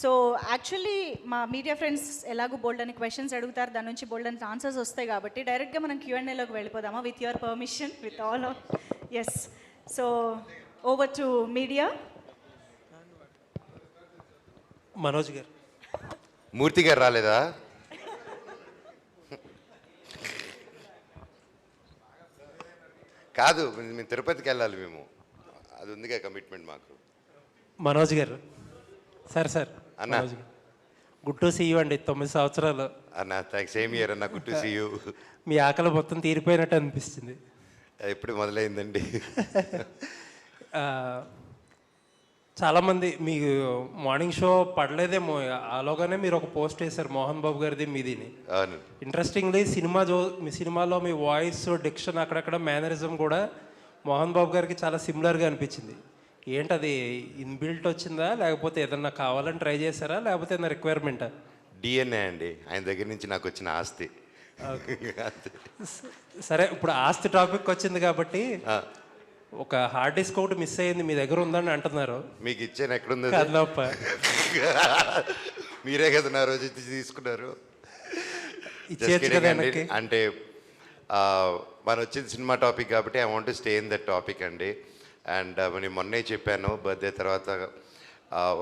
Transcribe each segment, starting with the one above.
So actually మా media friends ఎలాగో బోల్డ్ అని క్వశ్చన్స్ అడుగుతారు, దాని నుంచి బోల్డ్ అని ఆన్సర్స్ వస్తాయి కాబట్టి డైరెక్ట్గా మనం Q&Aలోకి వెళ్ళిపోదామా with your permission, with all of us. So over to media. Manoj గారు. మూర్తి గారు రాలేదా? కాదు, మేము తిరుపతికి వెళ్ళాలి, మేము అది ఉందిగా కమిట్మెంట్ మాకు. మనోజ్ గారు. సార్ అన్న. మనోజ్ గారు. గుడ్ టు సీ యూ అండి. 9 సంవత్సరాలు అన్న. థ్యాంక్స్, సేమ్ ఇయర్ అన్న. Good to see you. మీ ఆకలి మొత్తం తీరిపోయినట్టు అనిపిస్తుంది. ఎప్పుడు మొదలైందండి? చాలామంది మీకు మార్నింగ్ షో పడలేదేమో, అలాగానే మీరు ఒక పోస్ట్ వేశారు మోహన్ బాబు గారిది మీదిని. అవును. ఇంట్రెస్టింగ్లీ మీ సినిమాలో మీ వాయిస్ డిక్షన్ అక్కడక్కడ మేనరిజం కూడా మోహన్ బాబు గారికి చాలా సిమిలర్గా అనిపించింది. ఏంటది ఇన్బిల్ట్ వచ్చిందా, లేకపోతే ఏదన్నా కావాలని ట్రై చేశారా, లేకపోతే ఏదైనా రిక్వైర్మెంటా? డిఎన్ఏ అండి, ఆయన దగ్గర నుంచి నాకు వచ్చిన ఆస్తి. సరే, ఇప్పుడు ఆస్తి టాపిక్ వచ్చింది కాబట్టి ఒక హార్డ్ డిస్క్ ఒకటి మిస్ అయ్యింది, మీ దగ్గర ఉందని అంటున్నారు. మీకు ఇచ్చాను, ఎక్కడుంది? కదలప్ప. మీరే కదా నా రోజు తీసుకున్నారు. అంటే మనం వచ్చింది సినిమా టాపిక్ కాబట్టి I want to stay in that topic అండి. అండ్ నేను మొన్నే చెప్పాను, బర్త్డే తర్వాత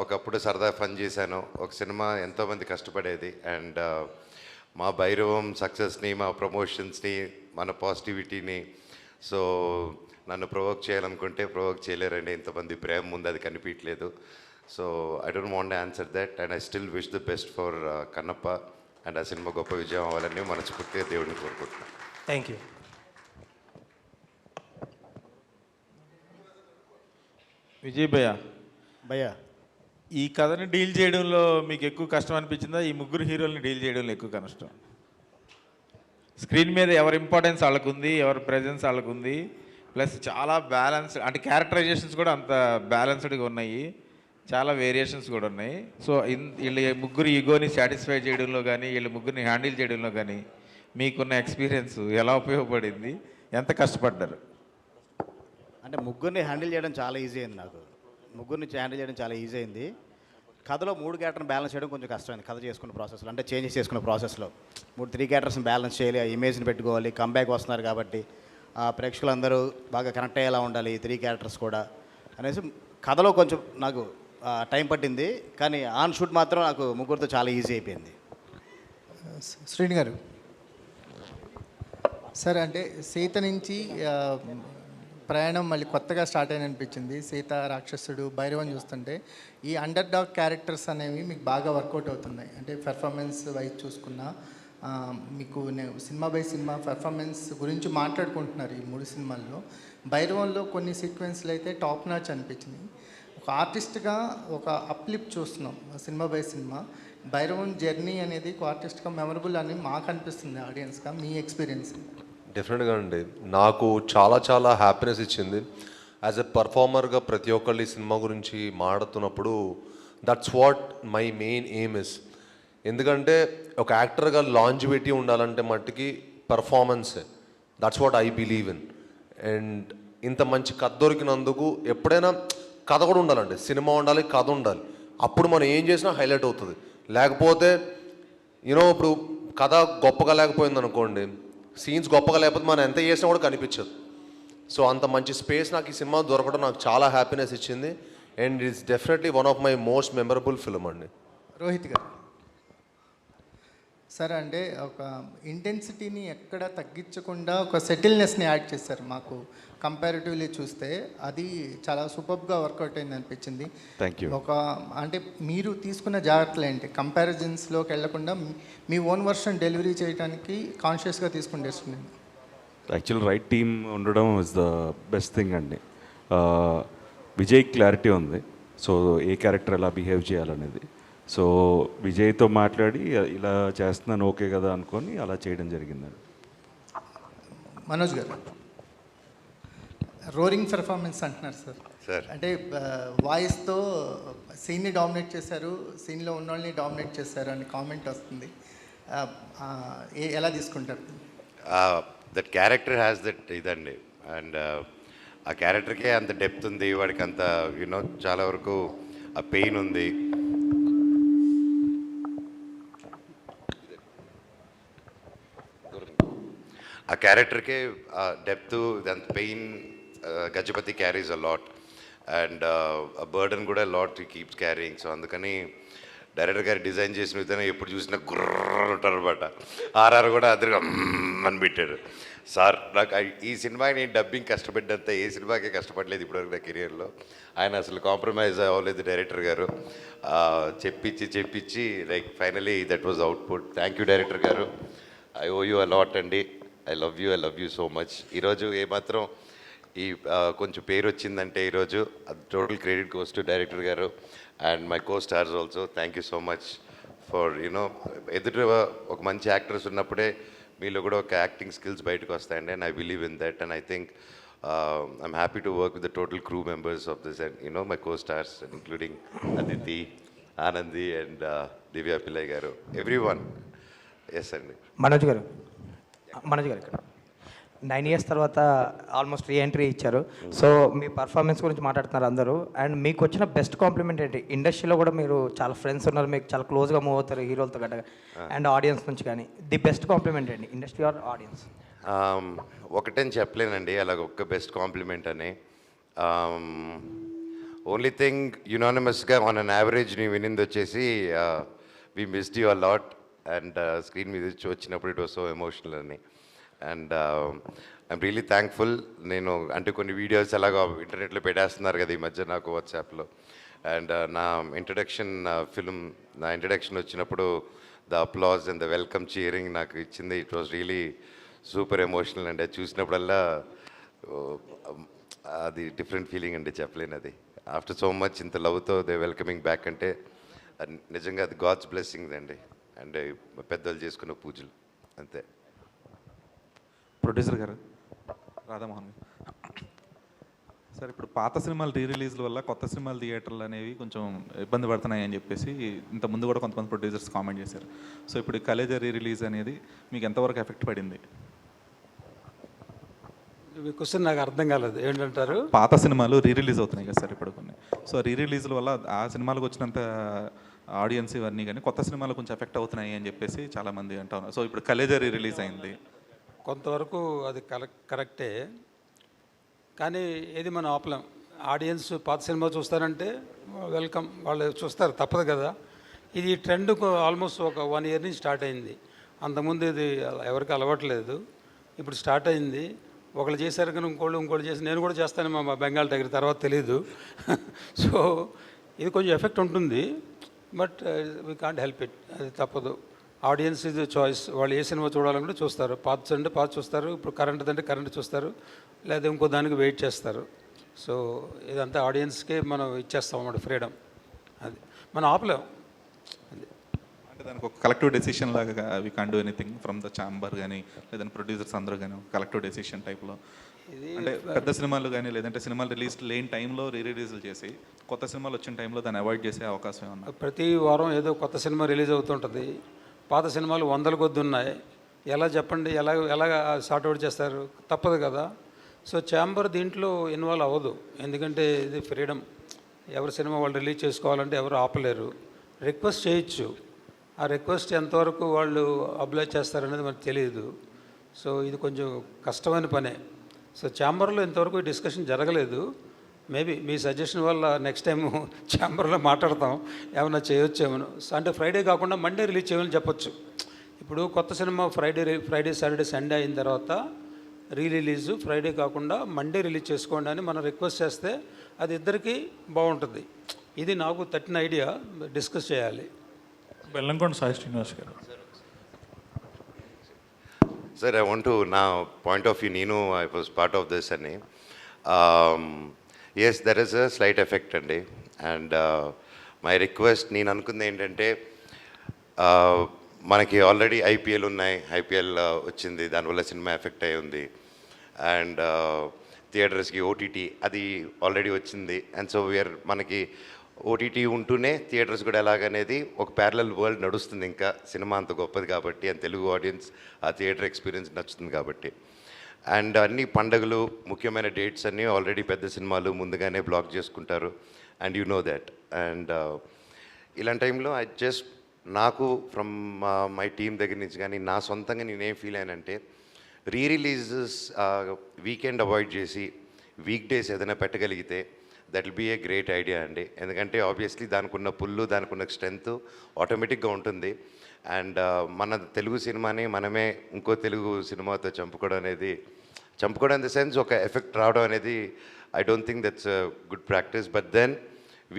ఒకప్పుడు సరదా ఫన్ చేశాను. ఒక సినిమా ఎంతోమంది కష్టపడేది, అండ్ మా భైరవం సక్సెస్ని, మా ప్రమోషన్స్ని, మన పాజిటివిటీని, సో నన్ను ప్రొవోక్ చేయాలనుకుంటే ప్రొవోక్ చేయలేరండి. ఇంతమంది ప్రేమ ముందు అది కనిపించలేదు. So I don't want answer that, and I still wish the best for Kannappa. And ఆ సినిమా గొప్ప విజయం అవ్వాలని మనస్ఫూర్తిగా దేవుడిని కోరుకుంటున్నాను. Thank you. విజయ్ భయ్యా, ఈ కథని డీల్ చేయడంలో మీకు ఎక్కువ కష్టం అనిపించిందా, ఈ ముగ్గురు హీరోల్ని డీల్ చేయడంలో ఎక్కువ కష్టం? స్క్రీన్ మీద ఎవరి ఇంపార్టెన్స్ వాళ్ళకు ఉంది, ఎవరి ప్రెజెన్స్ వాళ్ళకు ఉంది, ప్లస్ చాలా బ్యాలెన్స్, అంటే క్యారెక్టరైజేషన్స్ కూడా అంత బ్యాలెన్స్డ్గా ఉన్నాయి, చాలా వేరియేషన్స్ కూడా ఉన్నాయి. సో వీళ్ళ ముగ్గురు ఈగోని సాటిస్ఫై చేయడంలో కానీ, వీళ్ళ ముగ్గురిని హ్యాండిల్ చేయడంలో కానీ మీకున్న ఎక్స్పీరియన్స్ ఎలా ఉపయోగపడింది, ఎంత కష్టపడ్డారు? అంటే ముగ్గురిని హ్యాండిల్ చేయడం చాలా ఈజీ అయింది. నాకు ముగ్గురిని హ్యాండిల్ చేయడం చాలా ఈజీ అయింది. కథలో 3 క్యారెక్టర్ని బ్యాలెన్స్ చేయడం కొంచెం కష్టమైంది. కథ చేసుకున్న ప్రాసెస్లో, అంటే చేంజెస్ చేసుకున్న ప్రాసెస్లో 3 క్యారెక్టర్స్ని బ్యాలెన్స్ చేయాలి, ఆ ఇమేజ్ని పెట్టుకోవాలి. కంబ్యాక్ వస్తున్నారు కాబట్టి ప్రేక్షకులందరూ బాగా కనెక్ట్ అయ్యేలా ఉండాలి, 3 క్యారెక్టర్స్ కూడా అనేసి కథలో కొంచెం నాకు టైం పట్టింది. కానీ ఆన్ షూట్ మాత్రం నాకు ముగ్గురితో చాలా ఈజీ అయిపోయింది. శ్రీని గారు సార్, అంటే సీత నుంచి ప్రయాణం మళ్ళీ కొత్తగా స్టార్ట్ అయిన అనిపించింది. సీత, రాక్షసుడు, భైరవం చూస్తుంటే ఈ అండర్ డాగ్ క్యారెక్టర్స్ అనేవి మీకు బాగా వర్కౌట్ అవుతున్నాయి. అంటే పెర్ఫార్మెన్స్ వైజ్ చూసుకున్నా మీకు సినిమా బై సినిమా పెర్ఫార్మెన్స్ గురించి మాట్లాడుకుంటున్నారు. ఈ 3 సినిమాల్లో భైరవంలో కొన్ని సీక్వెన్స్లు అయితే టాప్ నాచ్ అనిపించింది. ఒక ఆర్టిస్ట్గా ఒక అప్లిప్ చూస్తున్నాం cinema by cinema. Bhairavam journey అనేది ఒక ఆర్టిస్ట్గా మెమరబుల్ అని మాకు అనిపిస్తుంది, ఆడియన్స్గా. మీ ఎక్స్పీరియన్స్? డెఫినెట్గా అండి, నాకు చాలా చాలా హ్యాపీనెస్ ఇచ్చింది. యాజ్ ఎ పర్ఫార్మర్గా ప్రతి ఒక్కళ్ళు ఈ సినిమా గురించి మాట్లాడుతున్నప్పుడు that's what my main aim is. ఎందుకంటే ఒక యాక్టర్గా లాంజివిటీ ఉండాలంటే మట్టికి పర్ఫార్మెన్సే. That's what I believe in. And ఇంత మంచి కథ దొరికినందుకు ఎప్పుడైనా కథ కూడా ఉండాలండి, సినిమా ఉండాలి, కథ ఉండాలి. అప్పుడు మనం ఏం చేసినా హైలైట్ అవుతుంది. లేకపోతే ఇప్పుడు కథ గొప్పగా లేకపోయింది అనుకోండి, సీన్స్ గొప్పగా లేకపోతే మనం ఎంత చేసినా కూడా కనిపించదు. సో అంత మంచి స్పేస్ నాకు ఈ సినిమా దొరకడం నాకు చాలా హ్యాపీనెస్ ఇచ్చింది. And it's definitely one of my most memorable film అండి. రోహిత్ గారు సార్, అంటే ఒక ఇంటెన్సిటీని ఎక్కడ తగ్గించకుండా ఒక సెటిల్నెస్ని యాడ్ చేశారు. మాకు కంపారిటివ్లీ చూస్తే అది చాలా సూపర్గా వర్కౌట్ అయింది అనిపించింది. Thank you. అంటే మీరు తీసుకున్న జాగ్రత్తలు ఏంటి? కంపారిజన్స్లోకి వెళ్లకుండా మీ ఓన్ వర్షన్ డెలివరీ చేయడానికి కాన్షియస్గా తీసుకుని డెసిషన్? యాక్చువల్ రైట్ టీమ్ ఉండడం ఇస్ ద బెస్ట్ థింగ్ అండి. విజయ్ క్లారిటీ ఉంది, సో ఏ క్యారెక్టర్ ఎలా బిహేవ్ చేయాలనేది. సో విజయ్తో మాట్లాడి ఇలా చేస్తున్నాను ఓకే కదా అనుకొని అలా చేయడం జరిగిందండి. మనోజ్ గారు, రోరింగ్ పెర్ఫార్మెన్స్ అంటున్నారు సార్. అంటే వాయిస్తో సీన్ని డామినేట్ చేశారు, సీన్లో ఉన్న వాళ్ళని డామినేట్ చేశారు అని కామెంట్ వస్తుంది. ఎలా తీసుకుంటారు? దట్ క్యారెక్టర్ హ్యాస్ దట్ ఇదండి. అండ్ ఆ క్యారెక్టర్కే అంత డెప్త్ ఉంది, వాడికి అంత చాలా వరకు ఆ పెయిన్ ఉంది. క్యారెక్టర్కే డెప్త్ అంత pain Gajapati carries a lot and burden కూడా లాట్ కీప్స్ క్యారింగ్. సో అందుకని డైరెక్టర్ గారు డిజైన్ చేసిన విధానం ఎప్పుడు చూసినా గుర్ర ఉంటారు అనమాట. ఆర్ఆర్ కూడా అద్దరుగా అని పెట్టాడు. సార్ నాకు ఈ సినిమాకి నేను డబ్బింగ్ కష్టపడ్డంత ఏ సినిమాకే కష్టపడలేదు ఇప్పటివరకు నా కెరియర్లో. ఆయన అసలు కాంప్రమైజ్ అవ్వలేదు డైరెక్టర్ గారు. చెప్పించి like finally that was output. Thank you director గారు. ఐ ఓ యూ అలాట్ అండి. I love you so much. ఈరోజు ఏమాత్రం ఈ కొంచెం పేరు వచ్చిందంటే ఈరోజు total credit goes to director గారు and my co stars also. Thank you so much for you know ఎదుట ఒక మంచి యాక్టర్స్ ఉన్నప్పుడే మీలో కూడా ఒక యాక్టింగ్ స్కిల్స్ బయటకు వస్తాయండి. And I believe in that and I think I'm happy to work with the total crew members of this and you know my co stars including Aditi, Anandhi and Divya Pillai గారు, ఎవ్రీ వన్. ఎస్ అండి. మనోజ్ గారు ఇక్కడ 9 years తర్వాత almost reentry ఇచ్చారు. So మీ performance గురించి మాట్లాడుతున్నారు అందరూ. And మీకు వచ్చిన బెస్ట్ కాంప్లిమెంట్ ఏంటి? ఇండస్ట్రీలో కూడా మీరు చాలా ఫ్రెండ్స్ ఉన్నారు, మీకు చాలా క్లోజ్గా మూవ్ అవుతారు హీరోలతో గట్ట అండ్ ఆడియన్స్ నుంచి. కానీ ది బెస్ట్ కాంప్లిమెంట్ ఏంటి ఇండస్ట్రీ ఆర్ ఆడియన్స్? ఒకటని చెప్పలేనండి అలాగ ఒక్క బెస్ట్ కాంప్లిమెంట్ అని. ఓన్లీ థింగ్ యునానిమస్గా ఆన్ అన్ యావరేజ్ నీ వినింది వచ్చేసి we missed you a lot and screen మీద వచ్చినప్పుడు ఇట్ వాస్ సో ఎమోషనల్ అని. And I'm really thankful. నేను అంటే కొన్ని వీడియోస్ అలాగా ఇంటర్నెట్లో పెట్టేస్తున్నారు కదా ఈ మధ్య నాకు వాట్సాప్లో. అండ్ నా ఇంట్రడక్షన్ ఫిల్మ్ నా ఇంట్రడక్షన్ వచ్చినప్పుడు the applause and the welcome cheering నాకు ఇచ్చింది. It was really super emotional అండి. అది చూసినప్పుడల్లా అది డిఫరెంట్ ఫీలింగ్ అండి, చెప్పలేను అది. ఆఫ్టర్ సో మచ్ ఇంత లవ్తో దే వెల్కమింగ్ బ్యాక్ అంటే నిజంగా అది గాడ్స్ బ్లెస్సింగ్స్ అండి. అండ్ పెద్దలు చేసుకున్న పూజలు అంతే. ప్రొడ్యూసర్ గారు రాధామోహన్ గారు సార్, ఇప్పుడు పాత సినిమాలు రిలీజ్ల వల్ల కొత్త సినిమాల థియేటర్లు అనేవి కొంచెం ఇబ్బంది పడుతున్నాయి అని చెప్పేసి ఇంత ముందు కూడా కొంతమంది ప్రొడ్యూసర్స్ కామెంట్ చేశారు. సో ఇప్పుడు కలేజా రిలీజ్ అనేది మీకు ఎంతవరకు ఎఫెక్ట్ పడింది? క్వశ్చన్ నాకు అర్థం కాలేదు, ఏంటంటారు? పాత సినిమాలు రిలీజ్ అవుతున్నాయి కదా సార్ ఇప్పుడు కొన్ని. సో రిలీజ్ల వల్ల ఆ సినిమాలకు వచ్చినంత ఆడియన్స్ ఇవన్నీ కానీ కొత్త సినిమాలు కొంచెం ఎఫెక్ట్ అవుతున్నాయి అని చెప్పేసి చాలామంది అంటా ఉన్నారు. సో ఇప్పుడు కలేజా రిలీజ్ అయింది, కొంతవరకు అది కరెక్టే, కానీ ఏది మనం ఆపలేం. ఆడియన్స్ పాత సినిమా చూస్తారంటే వెల్కమ్, వాళ్ళు చూస్తారు, తప్పదు కదా. ఇది ట్రెండ్ ఆల్మోస్ట్ ఒక 1 year నుంచి స్టార్ట్ అయింది. అంతకుముందు ఇది ఎవరికి అలవాట్లేదు, ఇప్పుడు స్టార్ట్ అయింది. ఒకళ్ళు చేశారు కానీ ఇంకోళ్ళు చేసి నేను కూడా చేస్తాను మా బెంగాల్ టైగర్ తర్వాత తెలీదు. సో ఇది కొంచెం ఎఫెక్ట్ ఉంటుంది, but we can't help it, అది తప్పదు. ఆడియన్స్ ఇది చాయిస్, వాళ్ళు ఏ సినిమా చూడాలంటే చూస్తారు. పాత అంటే పాత చూస్తారు, ఇప్పుడు కరెంట్ అంటే కరెంట్ చూస్తారు, లేదా ఇంకో దానికి వెయిట్ చేస్తారు. సో ఇదంతా ఆడియన్స్కే మనం ఇచ్చేస్తాం అన్నమాట ఫ్రీడమ్, అది మనం ఆపలేం. అంటే దానికి ఒక కలెక్టివ్ డెసిషన్ లాగా we can do anything from the chamber కానీ లేదంటే ప్రొడ్యూసర్స్ అందరూ కానీ కలెక్టివ్ డెసిషన్ టైప్లో. అంటే పెద్ద సినిమాలు కానీ లేదంటే సినిమాలు రిలీజ్ లేని టైంలో రిలీజ్లు చేసి కొత్త సినిమాలు వచ్చిన టైంలో దాన్ని అవాయిడ్ చేసే అవకాశం ఏమన్నా? ప్రతి వారం ఏదో కొత్త సినిమా రిలీజ్ అవుతుంటుంది, పాత సినిమాలు 100 కొద్ది ఉన్నాయి. ఎలా చెప్పండి, ఎలా సార్ట్అవుట్ చేస్తారు? తప్పదు కదా. సో ఛాంబర్ దీంట్లో ఇన్వాల్వ్ అవ్వదు, ఎందుకంటే ఇది ఫ్రీడమ్. ఎవరి సినిమా వాళ్ళు రిలీజ్ చేసుకోవాలంటే ఎవరు ఆపలేరు. రిక్వెస్ట్ చేయొచ్చు, ఆ రిక్వెస్ట్ ఎంతవరకు వాళ్ళు అప్లై చేస్తారనేది మనకు తెలియదు. సో ఇది కొంచెం కష్టమైన పనే. సో ఛాంబర్లో ఇంతవరకు డిస్కషన్ జరగలేదు. మేబీ మీ సజెషన్ వల్ల నెక్స్ట్ టైం ఛాంబర్లో మాట్లాడతాం, ఏమైనా చేయొచ్చేమో. అంటే ఫ్రైడే కాకుండా మండే రిలీజ్ చేయమని చెప్పొచ్చు. ఇప్పుడు కొత్త సినిమా ఫ్రైడే సాటర్డే సండే అయిన తర్వాత రిలీజ్ ఫ్రైడే కాకుండా మండే రిలీజ్ చేసుకోండి అని మనం రిక్వెస్ట్ చేస్తే అది ఇద్దరికీ బాగుంటుంది. ఇది నాకు తట్టిన ఐడియా, డిస్కస్ చేయాలి. బెల్లంకొండ సాయి శ్రీనివాస్ గారు. సార్, ఐ వాంట్ టు నా పాయింట్ ఆఫ్ వ్యూ, నేను I was part of this అని. Yes, there is a slight effect అండి. అండ్ మై రిక్వెస్ట్, నేను అనుకుంది ఏంటంటే మనకి ఆల్రెడీ ఐపీఎల్ ఉన్నాయి, ఐపీఎల్ వచ్చింది, దానివల్ల సినిమా ఎఫెక్ట్ అయి ఉంది. అండ్ థియేటర్స్కి ఓటీటీ అది ఆల్రెడీ వచ్చింది. అండ్ సో మనకి ఓటీటీ ఉంటూనే థియేటర్స్ కూడా ఎలాగనేది ఒక ప్యారలల్ వరల్డ్ నడుస్తుంది. ఇంకా సినిమా అంత గొప్పది కాబట్టి, అండ్ తెలుగు ఆడియన్స్ ఆ థియేటర్ ఎక్స్పీరియన్స్ నచ్చుతుంది కాబట్టి. అండ్ అన్ని పండుగలు, ముఖ్యమైన డేట్స్ అన్నీ ఆల్రెడీ పెద్ద సినిమాలు ముందుగానే బ్లాక్ చేసుకుంటారు, and you know that. And ఇలాంటి టైంలో నాకు ఫ్రమ్ మై టీమ్ దగ్గర నుంచి కానీ నా సొంతంగా నేనేం ఫీల్ అయ్యానంటే, రిలీజెస్ వీకెండ్ అవాయిడ్ చేసి వీక్ డేస్ ఏదైనా పెట్టగలిగితే that will be a great idea అండి. ఎందుకంటే ఆబ్వియస్లీ దానికి ఉన్న పుల్లు, దానికి ఉన్న స్ట్రెంత్ ఆటోమేటిక్గా ఉంటుంది. అండ్ మన తెలుగు సినిమాని మనమే ఇంకో తెలుగు సినిమాతో చంపుకోవడం ఇన్ ద సెన్స్ ఒక ఎఫెక్ట్ రావడం అనేది I don't think that's good practice. But then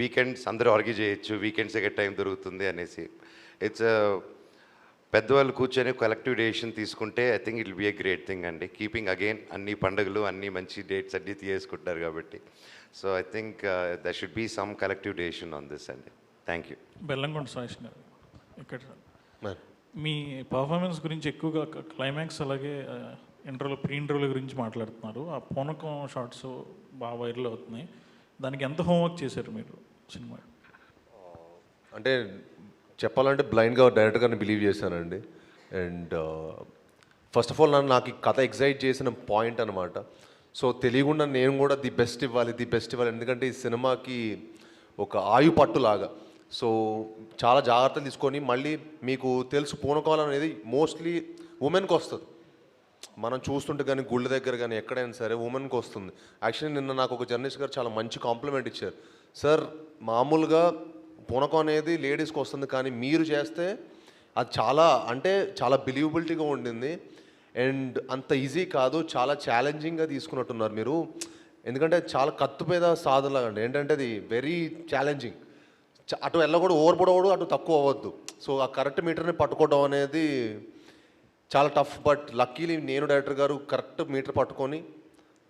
weekends అందరూ ఆర్గ్యూ చేయొచ్చు, వీకెండ్స్ ఎక్కడ టైం దొరుకుతుంది అనేసి. ఇట్స్ పెద్దవాళ్ళు కూర్చొని కలెక్టివ్ డెసిషన్ తీసుకుంటే I think it will be a great thing అండి. కీపింగ్ అగైన్ అన్ని పండుగలు, అన్ని మంచి డేట్స్ అన్నీ తీసుకుంటారు కాబట్టి. So I think there should be some collective decision on this అండి. Thank you. బెల్లంకొండ సురేష్ గారు ఇక్కడ మీ పర్ఫార్మెన్స్ గురించి ఎక్కువగా క్లైమాక్స్ అలాగే ఇంటర్వ్యూలో ప్రీ ఇంటర్వ్యూల గురించి మాట్లాడుతున్నారు. ఆ పూనకం షార్ట్స్ బాగా వైరల్ అవుతున్నాయి. దానికి ఎంత హోంవర్క్ చేశారు మీరు సినిమా? అంటే చెప్పాలంటే బ్లైండ్గా డైరెక్ట్గానే బిలీవ్ చేశానండి. అండ్ ఫస్ట్ ఆఫ్ ఆల్ నాకు ఈ కథ ఎగ్జైట్ చేసిన పాయింట్ అనమాట. సో తెలియకుండా నేను కూడా ది బెస్ట్ ఇవ్వాలి. ఎందుకంటే ఈ సినిమాకి ఒక ఆయు పట్టులాగా. సో చాలా జాగ్రత్తలు తీసుకొని, మళ్ళీ మీకు తెలుసు పూనకాలం అనేది మోస్ట్లీ ఉమెన్కి వస్తుంది. మనం చూస్తుంటే కానీ గుళ్ళ దగ్గర కానీ ఎక్కడైనా సరే ఉమెన్కి వస్తుంది. యాక్చువల్లీ నిన్న నాకు ఒక జర్నలిస్ట్ గారు చాలా మంచి కాంప్లిమెంట్ ఇచ్చారు. సార్ మామూలుగా పూనకం అనేది లేడీస్కి వస్తుంది, కానీ మీరు చేస్తే అది చాలా బిలీవబిలిటీగా ఉండింది. అండ్ అంత ఈజీ కాదు, చాలా ఛాలెంజింగ్గా తీసుకున్నట్టున్నారు మీరు. ఎందుకంటే చాలా కత్తుపేద సాధనలాగా అండి. ఏంటంటే అది వెరీ ఛాలెంజింగ్. అటు వెళ్ళకూడదు, ఓవర్పడకూడదు, అటు తక్కువ అవ్వద్దు. సో ఆ కరెక్ట్ మీటర్ని పట్టుకోవడం అనేది చాలా టఫ్. బట్ లక్కీలీ నేను డైరెక్టర్ గారు కరెక్ట్ మీటర్ పట్టుకొని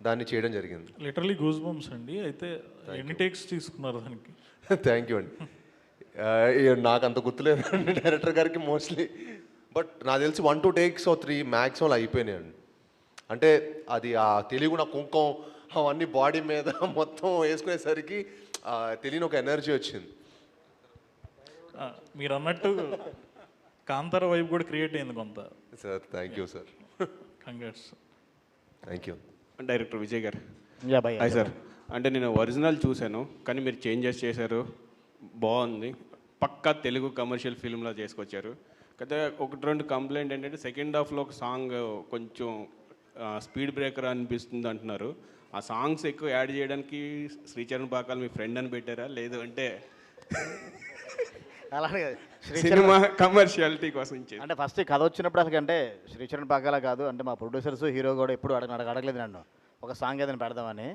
దాన్ని చేయడం జరిగింది. లిటరలీ గూస్ బంప్స్ అండి. అయితే ఎన్ని టేక్స్ తీసుకున్నారు దానికి? థ్యాంక్ యూ అండి. నాకు అంత గుర్తులేదు అండి డైరెక్టర్ గారికి మోస్ట్లీ. బట్ నాకు తెలిసి 1 2 takes or 3 మ్యాక్సిమం అయిపోయినాయి అండి. అంటే అది ఆ తెలుగు నా కుంకం అవన్నీ బాడీ మీద మొత్తం వేసుకునేసరికి తెలియని ఒక ఎనర్జీ వచ్చింది. మీరు అన్నట్టు కాంతార వైపు కూడా క్రియేట్ అయింది కొంత. Sir thank you sir. Congrats. Thank you. Director Vijay గారు. Hi sir. అంటే నేను ఒరిజినల్ చూశాను, కానీ మీరు చేంజెస్ చేశారు, బాగుంది. పక్కా తెలుగు కమర్షియల్ ఫిల్మ్లో చేసుకొచ్చారు. కదా 1-2 కంప్లైంట్ ఏంటంటే సెకండ్ హాఫ్లో ఒక సాంగ్ కొంచెం స్పీడ్ బ్రేకర్ అనిపిస్తుంది అంటున్నారు. ఆ సాంగ్స్ ఎక్కువ యాడ్ చేయడానికి శ్రీచరణ్ పాకాల మీ ఫ్రెండ్ అని పెట్టారా, లేదు అంటే అలానే సినిమా కమర్షియాలిటీ కోసం అంటే ఫస్ట్ కథ వచ్చినప్పుడు అసలు అంటే శ్రీచరణ్ పాకాల కాదు, అంటే మా ప్రొడ్యూసర్స్ హీరో కూడా ఎప్పుడు అడగలేదు నన్ను ఒక సాంగ్ ఏదైనా పెడదామని.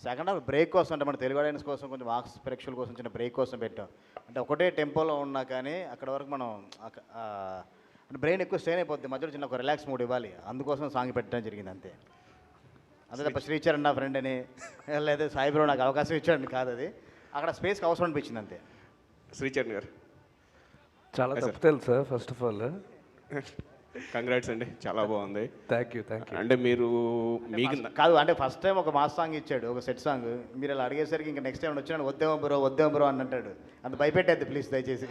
సెకండ్ హాఫ్ బ్రేక్ కోసం, అంటే మన తెలుగు ఆడియన్స్ కోసం, కొంచెం వాక్స్ ప్రేక్షకుల కోసం చిన్న బ్రేక్ కోసం పెట్టాం. అంటే ఒకటే టెంపోలో ఉన్నా కానీ అక్కడ వరకు మనం అంటే బ్రెయిన్ ఎక్కువ స్ట్రెయిన్ అయిపోద్ది, మధ్యలో చిన్న ఒక రిలాక్స్ మూడ్ ఇవ్వాలి, అందుకోసం సాంగ్ పెట్టడం జరిగింది అంతే. అంతే తప్ప శ్రీచరణ్ నా ఫ్రెండ్ అని లేదా సాయిబ్రో నాకు అవకాశం ఇచ్చాడని కాదు. అది అక్కడ స్పేస్కి అవసరం అనిపించింది అంతే. శ్రీచరణ్ గారు చాలా తప్పు తెలుసా ఫస్ట్ ఆఫ్ ఆల్. కంగ్రాట్స్ అండి, చాలా బాగుంది. Thank you. అంటే మీరు మీకు కాదు అంటే ఫస్ట్ టైం ఒక మాస్ సాంగ్ ఇచ్చాడు, ఒక సెట్ సాంగ్. మీరు అలా అడిగేసరికి ఇంకా నెక్స్ట్ టైం వచ్చినాడు వద్దేమో బ్రో అని అంటాడు. అంత భయపెట్టేది ప్లీజ్ దయచేసి.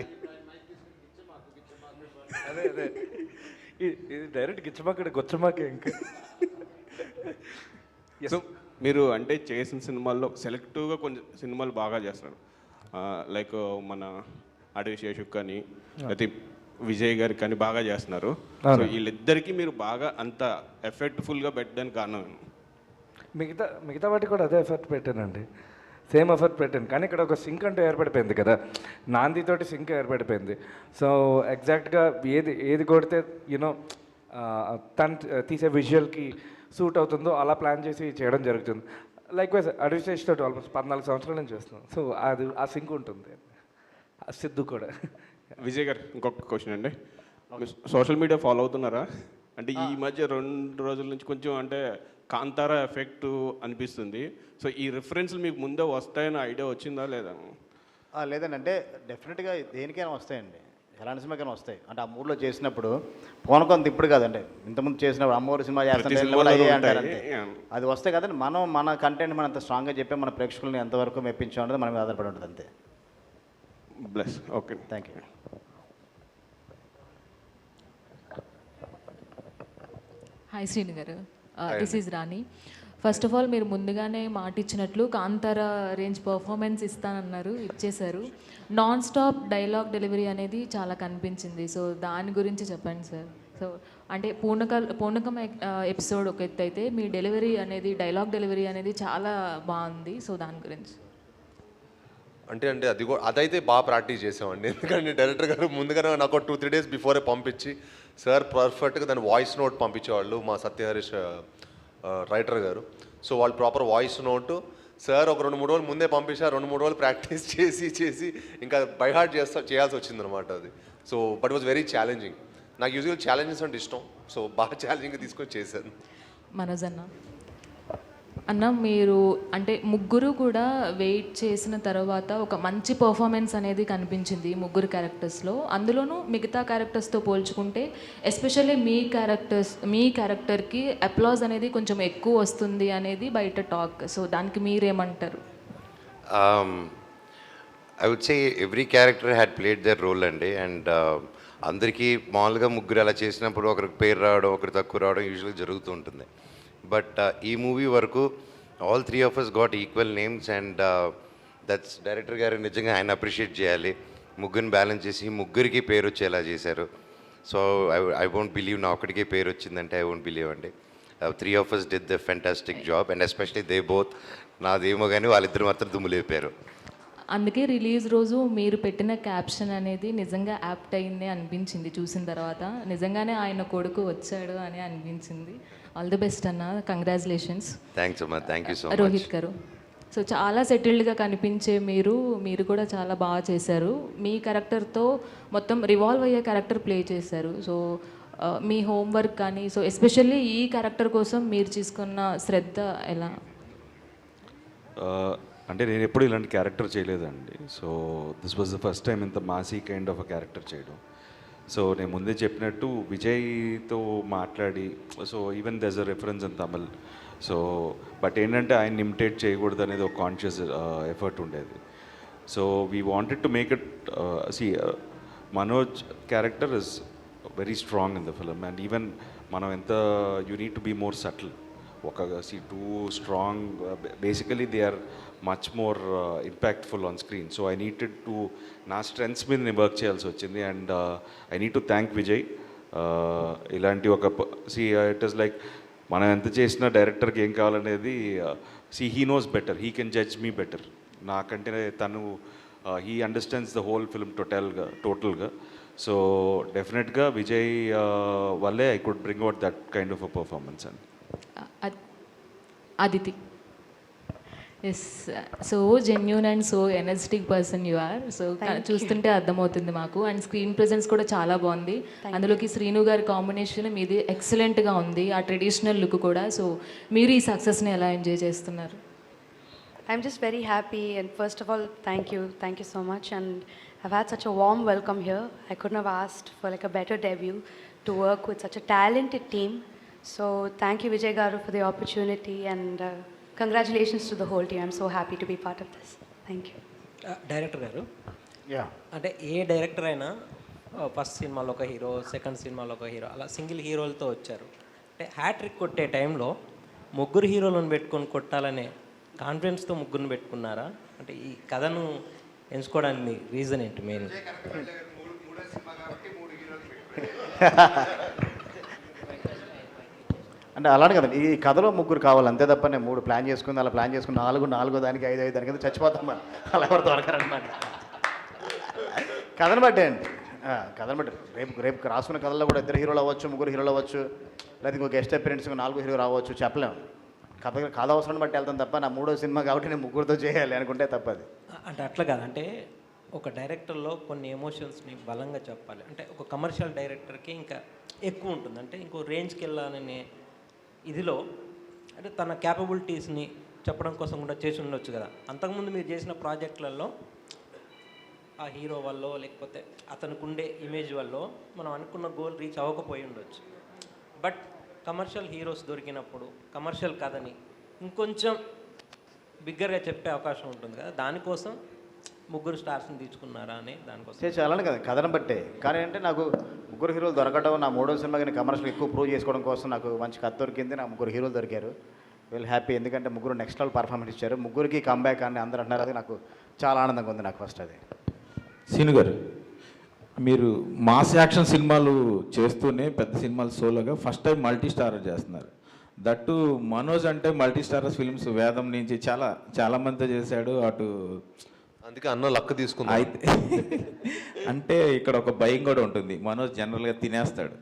అదే ఇది డైరెక్ట్ గిచ్చమాక గొచ్చమాకే ఇంకా. సో మీరు అంటే చేసిన సినిమాల్లో సెలెక్టివ్గా కొన్ని సినిమాలు బాగా చేస్తున్నారు. లైక్ మన అడవి శేషుక్ కానీ అయితే విజయ్ గారి కానీ బాగా చేస్తున్నారు. సో వీళ్ళిద్దరికీ మీరు బాగా అంత ఎఫెక్ట్ఫుల్గా పెట్టడానికి కారణం మిగతా వాటికి కూడా అదే ఎఫర్ట్ పెట్టానండి, సేమ్ ఎఫర్ట్ పెట్టాను. కానీ ఇక్కడ ఒక సింక్ అంటూ ఏర్పడిపోయింది కదా, నాందితోటి సింక్ ఏర్పడిపోయింది. సో ఎగ్జాక్ట్గా ఏది కొడితే యూనో తను తీసే విజువల్కి సూట్ అవుతుందో అలా ప్లాన్ చేసి చేయడం జరుగుతుంది. లైక్ వైజ్ అడవి శేషుతో ఆల్మోస్ట్ 14 సంవత్సరాల నుంచి చేస్తున్నాం. సో అది ఆ సింక్ ఉంటుంది. సిద్ధు కూడా. విజయ్ గారు ఇంకొక క్వశ్చన్ అండి, సోషల్ మీడియా ఫాలో అవుతున్నారా? అంటే ఈ మధ్య 2 రోజుల నుంచి కొంచెం అంటే కాంతారా ఎఫెక్ట్ అనిపిస్తుంది. సో ఈ రిఫరెన్స్లు మీకు ముందే వస్తాయని ఐడియా వచ్చిందా లేదా? లేదండి, అంటే డెఫినెట్గా దేనికైనా వస్తాయండి, ఎలాంటి సినిమాకైనా వస్తాయి. అంటే ఆ మూడ్లో చేసినప్పుడు పూనకం ఇప్పుడు కాదండి, ఇంతకుముందు చేసినప్పుడు అమ్మవారి సినిమా చేస్తారంటే అది వస్తాయి కదండి. మనం మన కంటెంట్ మనం అంత స్ట్రాంగ్గా చెప్పి మన ప్రేక్షకుల్ని ఎంతవరకు మెప్పించాం అనేది మన మీద ఆధారపడి ఉంటుంది అంతే. Bless. Okay, thank you. Hi Sreenu గారు, this is Rani. First of all మీరు ముందుగానే మాట ఇచ్చినట్లు కాంతార రేంజ్ పర్ఫార్మెన్స్ ఇస్తానన్నారు, ఇచ్చేశారు. నాన్ స్టాప్ డైలాగ్ డెలివరీ అనేది చాలా కనిపించింది. సో దాని గురించి చెప్పండి సార్. సో అంటే పూర్ణకం ఎపిసోడ్ ఒక ఎత్తు అయితే మీ డెలివరీ అనేది డైలాగ్ డెలివరీ అనేది చాలా బాగుంది. సో దాని గురించి అంటే అది కూడా అదైతే బాగా ప్రాక్టీస్ చేసామండి. ఎందుకంటే డైరెక్టర్ గారు ముందుగానే నాకు 2-3 డేస్ బిఫోరే పంపించి సార్ పర్ఫెక్ట్గా దాని వాయిస్ నోట్ పంపించేవాళ్ళు మా సత్యహరీష్ రైటర్ గారు. సో వాళ్ళు ప్రాపర్ వాయిస్ నోటు సార్ ఒక 2-3 రోజులు ముందే పంపించారు. 2-3 రోజులు ప్రాక్టీస్ చేసి ఇంకా బై హార్ట్ చేయాల్సి వచ్చిందనమాట అది. So but was very challenging. నాకు యూజువల్ ఛాలెంజెస్ అంటే ఇష్టం. సో బాగా ఛాలెంజింగ్గా తీసుకొని చేశాను. మనోజ్ అన్న మీరు అంటే ముగ్గురు కూడా వెయిట్ చేసిన తర్వాత ఒక మంచి పర్ఫార్మెన్స్ అనేది కనిపించింది ముగ్గురు క్యారెక్టర్స్లో. అందులోనూ మిగతా క్యారెక్టర్స్తో పోల్చుకుంటే ఎస్పెషల్లీ మీ క్యారెక్టర్కి అప్లాజ్ అనేది కొంచెం ఎక్కువ వస్తుంది అనేది బయట టాక్. సో దానికి మీరేమంటారు? I would say every character had played their role అండి. అండ్ అందరికీ మామూలుగా ముగ్గురు అలా చేసినప్పుడు ఒకరికి పేరు రావడం ఒకరు తక్కువ రావడం యూజువల్గా జరుగుతూ ఉంటుంది. బట్ ఈ మూవీ వరకు all 3 of us got equal names. And that's director గారు నిజంగా ఆయన అప్రిషియేట్ చేయాలి. ముగ్గురిని బ్యాలెన్స్ చేసి ముగ్గురికి పేరు వచ్చేలా చేశారు. సో ఐ వోంట్ బిలీవ్ నా ఒక్కడికే పేరు వచ్చిందంటే ఐ వోంట్ బిలీవ్ అండి. 3 of us did the fantastic job and especially they both. నాదేమో కానీ వాళ్ళిద్దరు మాత్రం దుమ్ములేపారు. అందుకే రిలీజ్ రోజు మీరు పెట్టిన క్యాప్షన్ అనేది నిజంగా యాప్ట్ అయింది అనిపించింది చూసిన తర్వాత. నిజంగానే ఆయన కొడుకు వచ్చాడు అని అనిపించింది. ఆల్ ది బెస్ట్ అన్న, కంగ్రాచులేషన్స్. థ్యాంక్స్ అమ్మా, thank you so much. Rohit గారు, సో చాలా సెటిల్డ్గా కనిపించే మీరు కూడా చాలా బాగా చేశారు. మీ క్యారెక్టర్తో మొత్తం రివాల్వ్ అయ్యే క్యారెక్టర్ ప్లే చేశారు. సో మీ హోంవర్క్ కానీ సో ఎస్పెషల్లీ ఈ క్యారెక్టర్ కోసం మీరు తీసుకున్న శ్రద్ధ ఎలా? అంటే నేను ఎప్పుడు ఇలాంటి క్యారెక్టర్ చేయలేదండి. So this was the first time ఇంత massy kind of a character చేయడం. సో నేను ముందే చెప్పినట్టు విజయ్తో మాట్లాడి, so even these a reference in Tamil. So but ఏంటంటే ఆయన ఇమిటేట్ చేయకూడదు అనేది ఒక కాన్షియస్ ఎఫర్ట్ ఉండేది. So we wanted to make it Manoj character is very strong in the film. And even మనం ఎంత you need to be more subtle. Too strong basically they are much more impactful on screen. So I needed to నా strengths మీద నేను work చేయాల్సి వచ్చింది. And I need to thank Vijay. ఇలాంటి ఒక it is like మనం ఎంత చేసినా డైరెక్టర్కి ఏం కావాలనేది he knows better, he can judge me better. నాకంటే తను he understands the whole film టోటల్గా. సో డెఫినెట్గా విజయ్ వల్లే I could bring out that kind of a performance. And Aditi, yes, so genuine and so energetic person you are. So చూస్తుంటే అర్థమవుతుంది మాకు. And screen presence కూడా చాలా బాగుంది. అందులోకి శ్రీను గారి కాంబినేషన్ మీది ఎక్సలెంట్గా ఉంది, ఆ ట్రెడిషనల్ లుక్ కూడా. సో మీరు ఈ సక్సెస్ని ఎలా ఎంజాయ్ చేస్తున్నారు? I'm just very happy, and first of all, thank you so much. And I've had such a warm welcome here. I couldn't have asked for like a better debut to work with such a talented team. So thank you Vijay Garu for the opportunity, and congratulations to the whole team. I'm so happy to be part of this. Thank you. Director గారు, Yeah. అంటే ఏ director అయినా first సినిమాలో ఒక hero, second సినిమాలో ఒక hero, అలా single హీరోలతో వచ్చారు. అంటే హ్యాట్రిక్ కొట్టే టైంలో ముగ్గురు హీరోలను పెట్టుకొని కొట్టాలనే కాన్ఫిడెన్స్తో ముగ్గురిని పెట్టుకున్నారా? అంటే ఈ కథను ఎంచుకోవడానికి రీజన్ ఏంటి మెయిన్? అంటే అలానే కదండి, ఈ కథలో ముగ్గురు కావాలి అంతే తప్ప నేను 3 ప్లాన్ చేసుకుంది, అలా ప్లాన్ చేసుకుని 4 దానికి 5 దానికి అయితే చచ్చిపోతాం మనం. అలా ఎవరు దొరకరనమాట. కథను బట్టే అండి, కథను బట్టి రేపు రాసుకున్న కథల్లో కూడా 2 హీరోలు అవ్వచ్చు, 3 హీరోలు అవ్వచ్చు, లేదా ఇంకో గెస్ట్ అపిరెన్స్ 4 హీరో రావచ్చు, చెప్పలేము. కథ అవసరం బట్టి వెళ్తాం తప్ప నా 3వ సినిమా కాబట్టి నేను ముగ్గురితో చేయాలి అనుకుంటే తప్పది. అంటే అట్లా కాదు, అంటే ఒక డైరెక్టర్లో కొన్ని ఎమోషన్స్ని బలంగా చెప్పాలి. అంటే ఒక కమర్షియల్ డైరెక్టర్కి ఇంకా ఎక్కువ ఉంటుంది, అంటే ఇంకో రేంజ్కి వెళ్ళాలనే ఇదిలో అంటే తన క్యాపబిలిటీస్ని చెప్పడం కోసం కూడా చేసి ఉండొచ్చు కదా. అంతకుముందు మీరు చేసిన ప్రాజెక్టులలో ఆ హీరో వల్ల లేకపోతే అతనికి ఉండే ఇమేజ్ వల్ల మనం అనుకున్న గోల్ రీచ్ అవ్వకపోయి ఉండొచ్చు. బట్ కమర్షియల్ హీరోస్ దొరికినప్పుడు కమర్షియల్ కథని ఇంకొంచెం బిగ్గర్గా చెప్పే అవకాశం ఉంటుంది కదా, దానికోసం ముగ్గురు స్టార్స్ని తీసుకున్నారా అని దానికోసం చేయాలని కదా కథను బట్టే. కానీ అంటే నాకు 3 హీరోలు దొరకడం, నా 3వ సినిమా కానీ కమర్షియల్ ఎక్కువ ప్రూవ్ చేసుకోవడం కోసం నాకు మంచి కథ దొరికింది. నాకు 3 హీరోలు దొరికారు. వెల్ హ్యాపీ, ఎందుకంటే 3 నెక్స్ట్ లెవెల్ పర్ఫార్మెన్స్ ఇచ్చారు. 3కి కంబ్యాక్ అని అందరూ అంటున్నారు, అది నాకు చాలా ఆనందంగా ఉంది. నాకు ఫస్ట్ అది. సీను గారు, మీరు మాస్ యాక్షన్ సినిమాలు చేస్తూనే పెద్ద సినిమాలు సోలోగా ఫస్ట్ టైం మల్టీ స్టారర్ చేస్తున్నారు. దట్టు మనోజ్ అంటే మల్టీ స్టారర్ ఫిల్మ్స్ వేదం నుంచి చాలా మందితో చేశాడు. అటు అందుకే అన్న లక్క తీసుకున్నా. అయితే అంటే ఇక్కడ ఒక భయం కూడా ఉంటుంది, మనోజ్ జనరల్గా తినేస్తాడు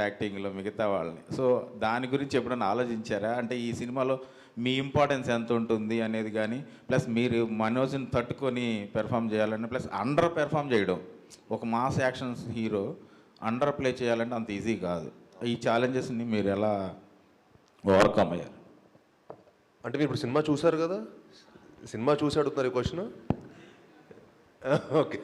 యాక్టింగ్లో మిగతా వాళ్ళని. సో దాని గురించి ఎప్పుడైనా ఆలోచించారా? అంటే ఈ సినిమాలో మీ ఇంపార్టెన్స్ ఎంత ఉంటుంది అనేది కానీ, ప్లస్ మీరు మనోజ్ని తట్టుకొని పెర్ఫామ్ చేయాలని, ప్లస్ అండర్ పెర్ఫామ్ చేయడం. ఒక mass action hero under play చేయాలంటే అంత ఈజీ కాదు. ఈ ఛాలెంజెస్ని మీరు ఎలా ఓవర్కమ్ అయ్యారు? అంటే మీరు ఇప్పుడు సినిమా చూసారు కదా, సినిమా చూసి అడుగుతున్నారు ఈ క్వశ్చన్. ఓకే,